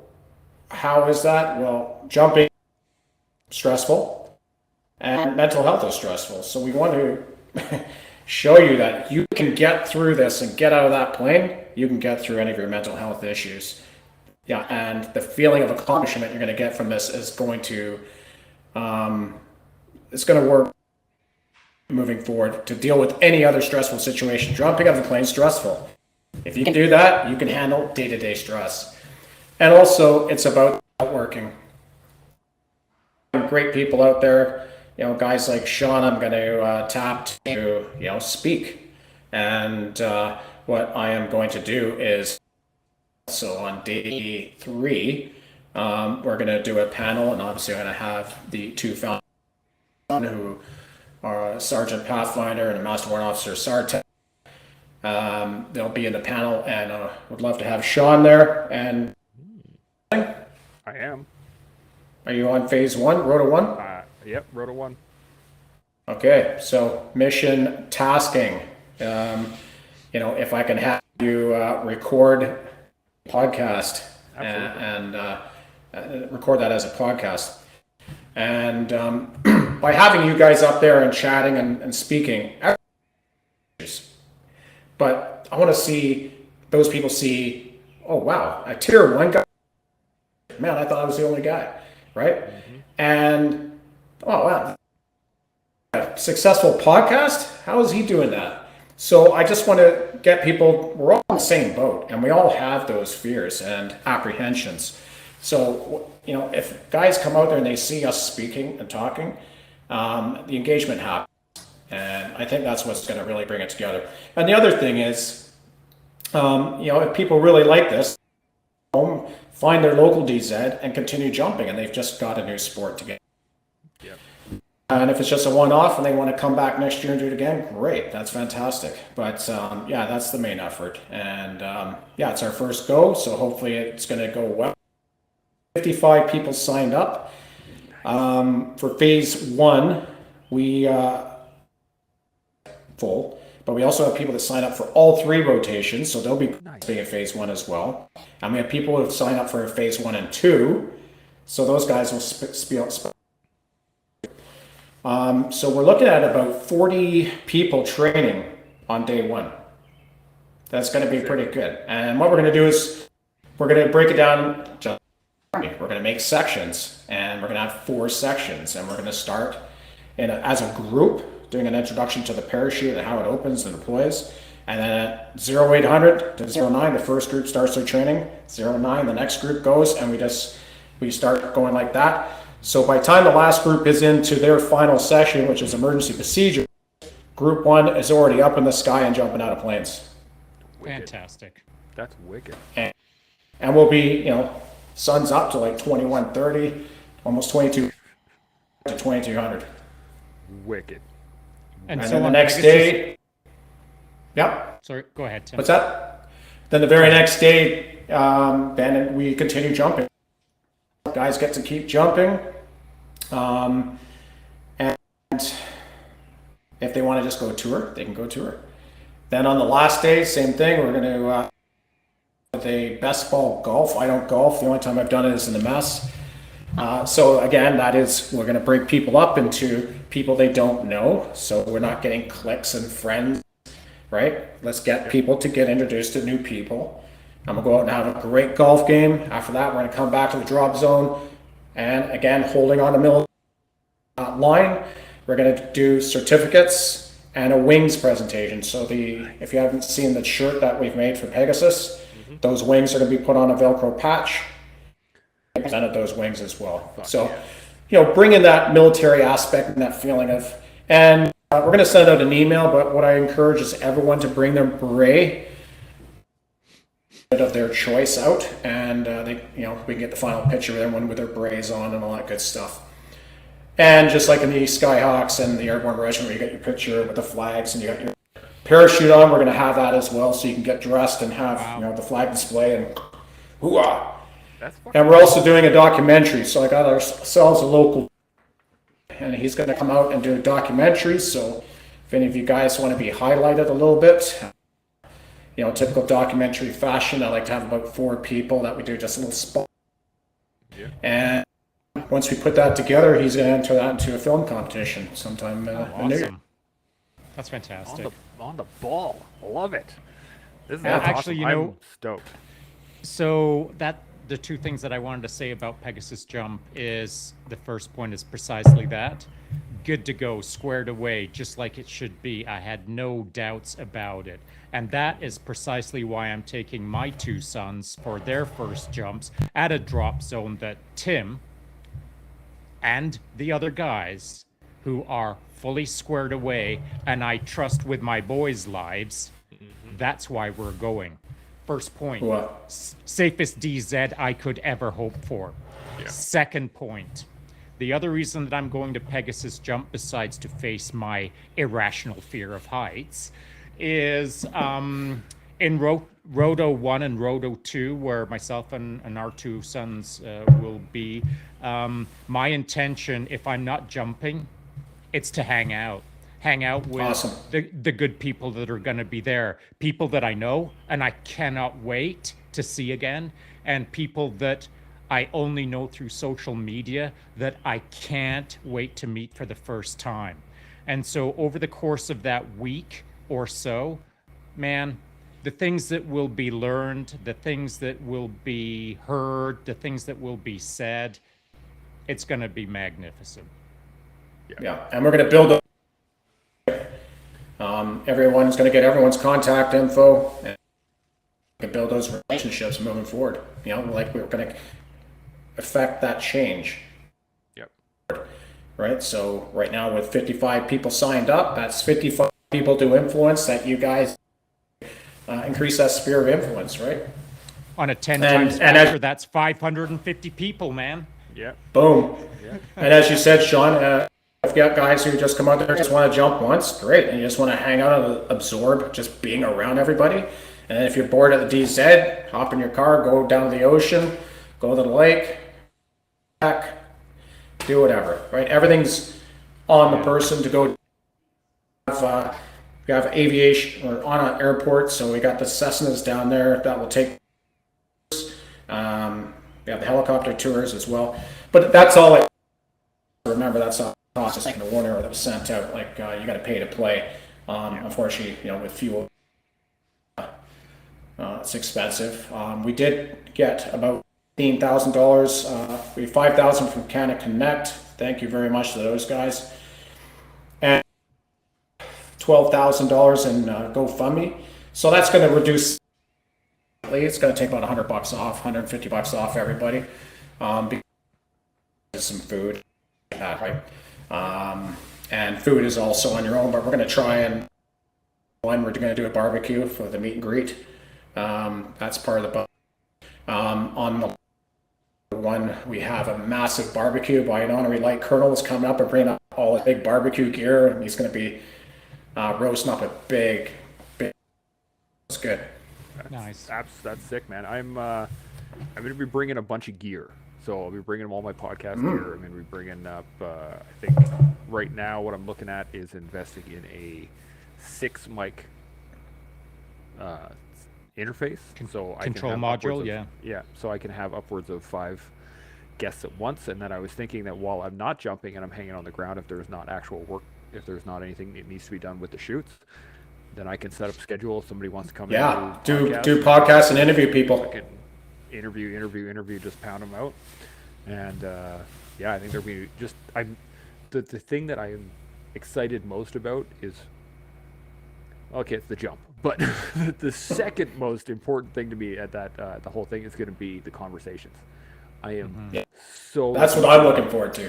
is that? Well, jumping is stressful, and mental health is stressful. So we want to show you that you can get through this and get out of that plane. You can get through any of your mental health issues. Yeah, and the feeling of accomplishment you're going to get from this is going to, it's going to work moving forward to deal with any other stressful situation. Jumping out of the plane is stressful. If you can do that, you can handle day-to-day stress. And also, it's about networking. Great people out there, guys like Sean, I'm going to tap to, speak. And what I am going to do is, so on day 3, we're going to do a panel, and obviously I'm going to have the 2 founders who are Sergeant Pathfinder and a Master Warrant Officer Sartek. They'll be in the panel, and would love to have Sean there. And I am. Are you on phase 1, Rota 1? Yep, Rota 1. Okay, so mission tasking. If I can have you record podcast and record that as a podcast. And by having you guys up there and chatting and speaking, but I want to see those people see, oh wow, a tier 1 guy, man, I thought I was the only guy, right? And oh wow, a successful podcast, how is he doing that? So I just want to get people, we're all in the same boat, and we all have those fears and apprehensions. So, you know, if guys come out there and they see us speaking and talking, the engagement happens. And I think that's what's going to really bring it together. And the other thing is, you know, if people really like this, find their local DZ and continue jumping, and they've just got a new sport to get. Yep. And if it's just a one-off and they want to come back next year and do it again, great, that's fantastic. But yeah, that's the main effort. And yeah, it's our first go, so hopefully it's going to go well. 55 people signed up. For phase 1, we full, but we also have people that sign up for all 3 rotations, so they'll be being in phase 1 as well. And we have people who have signed up for phase 1 and 2, so those guys will so we're looking at about 40 people training on day 1. That's going to be pretty good. And what we're going to do is we're going to break it down. We're going to make sections, and we're going to have 4 sections, and we're going to start as a group doing an introduction to the parachute and how it opens and deploys. And then at 0800 to 09, the first group starts their training. 09, the next group goes, and we start going like that. So by the time the last group is into their final session, which is emergency procedure, group 1 is already up in the sky and jumping out of planes. Wicked. Fantastic. That's wicked. And we'll be, you know, sun's up to like 2130, almost 22 to 2200. Wicked. And so then the on next Pegasus- day, yep. Sorry, go ahead, Tim. What's that? Then the very next day, then we continue jumping. Guys get to keep jumping. And if they want to just go tour, they can go tour. Then on the last day, same thing. We're going to with a best ball golf. I don't golf. The only time I've done it is in the mess. So again, that is, we're going to bring people up into people they don't know. So we're not getting cliques and friends, right? Let's get people to get introduced to new people. I'm going to go out and have a great golf game. After that, we're going to come back to the drop zone. And again, holding on a middle line, we're going to do certificates and a wings presentation. So if you haven't seen the shirt that we've made for Pegasus, those wings are going to be put on a Velcro patch. I presented those wings as well. So, you know, bring in that military aspect and that feeling of, and we're going to send out an email, but what I encourage is everyone to bring their beret of their choice out, and they, you know, we can get the final picture of everyone with their berets on and all that good stuff. And just like in the Skyhawks and the Airborne Regiment, where you get your picture with the flags and you got your parachute on, we're going to have that as well, so you can get dressed and have you know, the flag display and hoo-ah. And we're also doing a documentary, so I got ourselves a local, and he's going to come out and do a documentary. So if any of you guys want to be highlighted a little bit, you know, typical documentary fashion, I like to have about 4 people that we do just a little spot. Yeah. And once we put that together, he's going to enter that into a film competition sometime in New Year. That's fantastic. On the ball. Love it. This is actually, awesome. you know, I'm stoked. So the 2 things that I wanted to say about Pegasus Jump is, the first point is precisely that. Good to go, squared away, just like it should be. I had no doubts about it. And that is precisely why I'm taking my 2 sons for their first jumps at a drop zone that Tim and the other guys who are fully squared away, and I trust with my boys' lives, that's why we're going. First point, safest DZ I could ever hope for. Yeah. Second point, the other reason that I'm going to Pegasus Jump, besides to face my irrational fear of heights, is in Roto 1 and Roto 2, where myself and our 2 sons will be, my intention, if I'm not jumping, it's to hang out with the good people that are going to be there, people that I know and I cannot wait to see again, and people that I only know through social media that I can't wait to meet for the first time. And so over the course of that week or so, man, the things that will be learned, the things that will be heard, the things that will be said, it's going to be magnificent. Yeah, and we're going to build. Everyone's going to get everyone's contact info and build those relationships moving forward. You know, like we're going to affect that change. Yep. Right. So right now, with 55 people signed up, that's 55 people to influence that you guys increase that sphere of influence, right? On a 10 times factor, that's 550 people, man. Yeah. Boom. Yeah. And as you said, Sean, if you got guys who just come out there just want to jump once, great, and you just want to hang out and absorb just being around everybody. And if you're bored at the DZ, hop in your car, go down to the ocean, go to the lake, back, do whatever, right? Everything's on the person to go. We have aviation or on an airport, so we got the Cessnas down there that will take. We have the helicopter tours as well, but that's all. Remember, that's not cost. Like the warner that was sent out. Like you got to pay to play. Unfortunately, you know, with fuel, it's expensive. We did get about $15,000. We $5,000 from Canada Connect. Thank you very much to those guys. And $12,000 in GoFundMe. So that's going to reduce. It's going to take about $100 off, $150 off everybody. Because some food, right? And food is also on your own, but we're going to try and we're going to do a barbecue for the meet and greet. That's part of the budget. On the one, we have a massive barbecue by an honorary light colonel is coming up and bringing up all the big barbecue gear, and he's going to be roasting up a big. It's good. Nice. That's sick, man. I'm going to be bringing a bunch of gear. So I'll be bringing all my podcast gear. I'm going to be bringing up, I think right now what I'm looking at is investing in a 6 mic interface. So I control can have module, yeah. Yeah, so I can have upwards of 5 guests at once. And then I was thinking that while I'm not jumping and I'm hanging on the ground, if there's not actual work, if there's not anything that needs to be done with the shoots, then I can set up a schedule. If somebody wants to come in and do podcasts and interview people. I can interview, just pound them out. And I think there'll be just the thing that I am excited most about is it's the jump, but the second most important thing to me at that the whole thing is going to be the conversations. I am so that's what I'm looking forward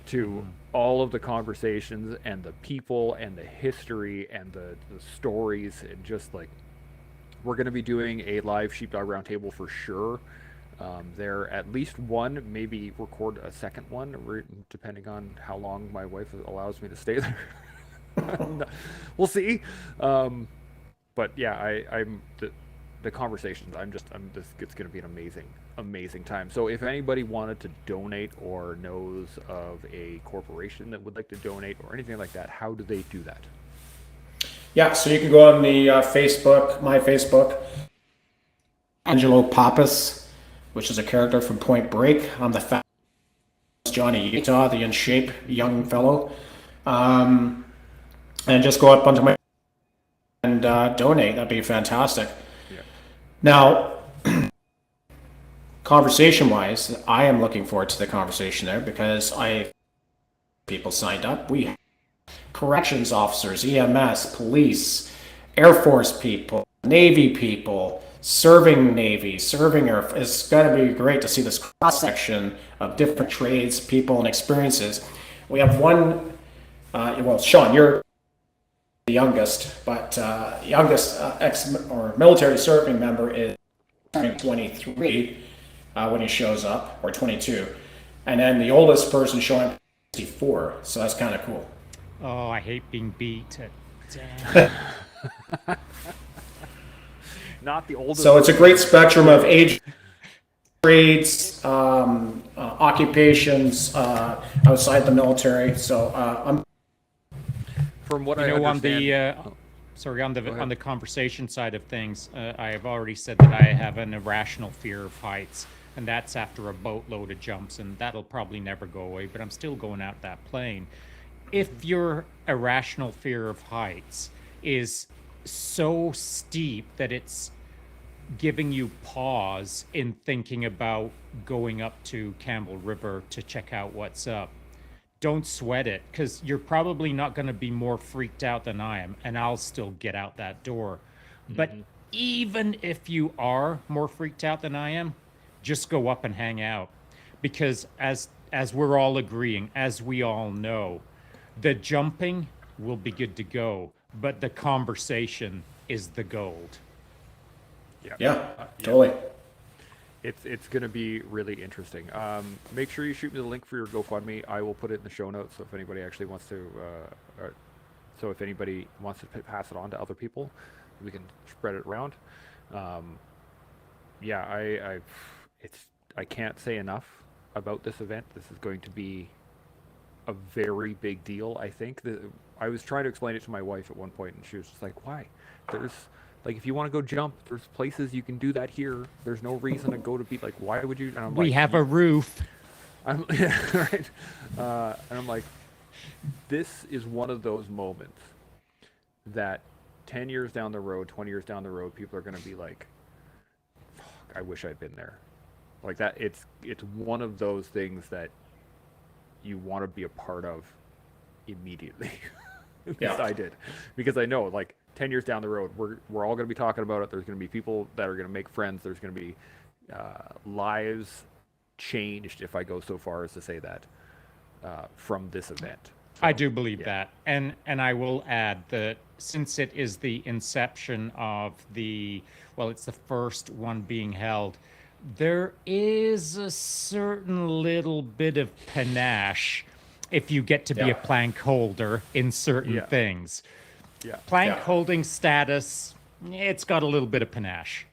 to all of the conversations and the people and the history and the stories, and just like we're going to be doing a live Sheepdog Roundtable for sure. There at least one, maybe record a second one, depending on how long my wife allows me to stay there. We'll see. But yeah, I'm the conversations. It's going to be an amazing time. So if anybody wanted to donate or knows of a corporation that would like to donate or anything like that, how do they do that? Yeah, so you can go on the Facebook, my Facebook, Angelo Pappas, which is a character from Point Break. I'm the Johnny Utah, the in shape young fellow. And just go up onto my and donate. That'd be fantastic. Yeah. Now, conversation-wise, I am looking forward to the conversation there because people signed up. We have corrections officers, EMS, police, Air Force people, Navy people, serving Navy, serving Air Force. It's going to be great to see this cross-section of different trades, people, and experiences. We have one, Sean, you're the youngest, but youngest ex or military serving member is 23 when he shows up, or 22. And then the oldest person showing up is 64, so that's kind of cool. Oh, I hate being beat. Not the oldest. So it's a great spectrum of age, trades, occupations outside the military. So I'm. From what I understand, on the conversation side of things, I have already said that I have an irrational fear of heights, and that's after a boatload of jumps, and that'll probably never go away. But I'm still going out that plane. If your irrational fear of heights is so steep that it's giving you pause in thinking about going up to Campbell River to check out what's up. Don't sweat it, because you're probably not going to be more freaked out than I am, and I'll still get out that door. But even if you are more freaked out than I am, just go up and hang out, because as we're all agreeing, as we all know, the jumping will be good to go, but the conversation is the gold. Yeah, totally. It's going to be really interesting. Make sure you shoot me the link for your GoFundMe. I will put it in the show notes. So if anybody actually wants to, if anybody wants to pass it on to other people, we can spread it around. Yeah, I can't say enough about this event. This is going to be a very big deal. I think I was trying to explain it to my wife at one point, and she was just like, "Why? There's like, if you want to go jump, there's places you can do that here. There's no reason to go to be like, why would you?" And I'm We like, have a roof. yeah, right. And I'm like, this is one of those moments that 10 years down the road, 20 years down the road, people are going to be like, fuck, I wish I'd been there. Like that. It's one of those things that you want to be a part of immediately. Yeah. I did, because I know, like, 10 years down the road, we're all going to be talking about it. There's going to be people that are going to make friends. There's going to be lives changed, if I go so far as to say that, from this event. So, I do believe yeah. that. And I will add that since it is the inception of it's the first one being held, there is a certain little bit of panache if you get to be a plank holder in certain things. Yeah. Plank holding status, it's got a little bit of panache.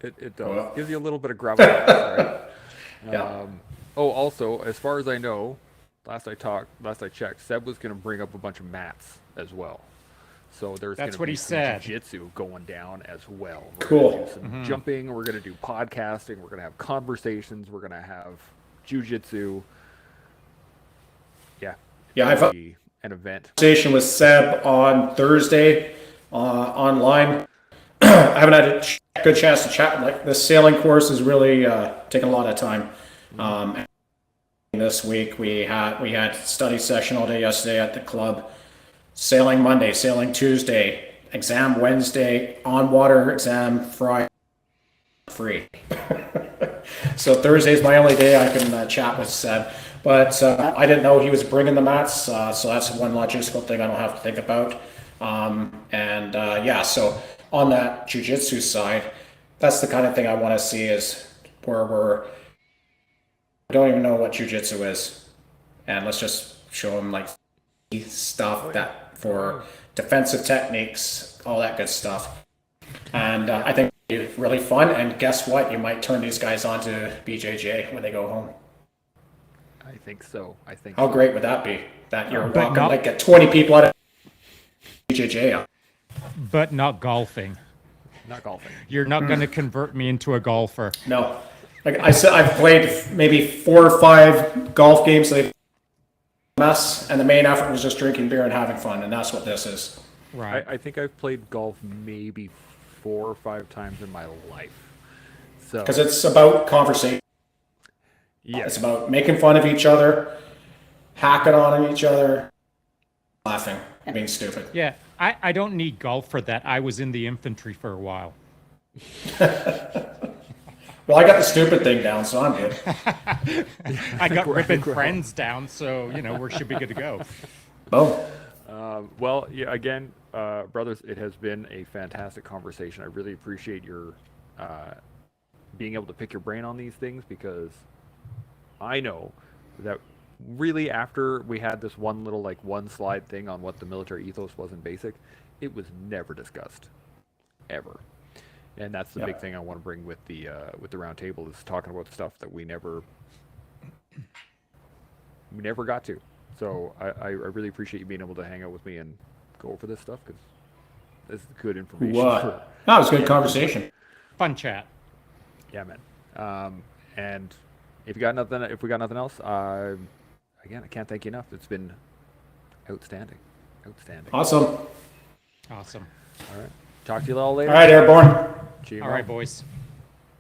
It does. Well, gives you a little bit of gravitas, right? Yeah. Also, as far as I know, last I checked, Seb was going to bring up a bunch of mats as well. So there's going to be some jiu-jitsu going down as well. We're Cool. Gonna do some jumping. We're going to do podcasting. We're going to have conversations. We're going to have jiu-jitsu. Yeah. Yeah, I've had an event. Conversation with Seb on Thursday online. I haven't had a good chance to chat. Like, the sailing course is really taking a lot of time. This week we had study session all day yesterday at the club. Sailing Monday, sailing Tuesday, exam Wednesday, on water exam Friday, free. So Thursday's my only day I can chat with Seb. But I didn't know he was bringing the mats, so that's one logistical thing I don't have to think about. So on that jiu-jitsu side, that's the kind of thing I want to see, is where I don't even know what jiu-jitsu is, and let's just show them like stuff that for defensive techniques, all that good stuff. And I think it'd be really fun. And guess what? You might turn these guys on to BJJ when they go home. I think so. How great would that be? That you're walking, like, get 20 people out of BJJ. But not golfing. Not golfing. You're not going to convert me into a golfer. No. Like I said, I've played maybe 4 or 5 golf games. They mess, and the main effort was just drinking beer and having fun, and that's what this is. Right. I think I've played golf maybe 4 or 5 times in my life. So because it's about conversation. Yeah, it's about making fun of each other, hacking on each other, laughing, being stupid. Yeah, I don't need golf for that. I was in the infantry for a while. Well, I got the stupid thing down, so I'm good. I got ripping friends down, so we should be good to go. Boom. Well, yeah. Again, brothers, it has been a fantastic conversation. I really appreciate your being able to pick your brain on these things, because I know that really, after we had this one little, like, one slide thing on what the military ethos was in basic, it was never discussed, ever. And that's the big thing I want to bring with the round table, is talking about stuff that we never got to. So I really appreciate you being able to hang out with me and go over this stuff, because this is good information. What? That was a good conversation. Fun chat. Yeah, man. And if we got nothing else, again, I can't thank you enough. It's been outstanding. Awesome. Awesome. All right. Talk to you all later. All right, Airborne. Cheers. All right, boys.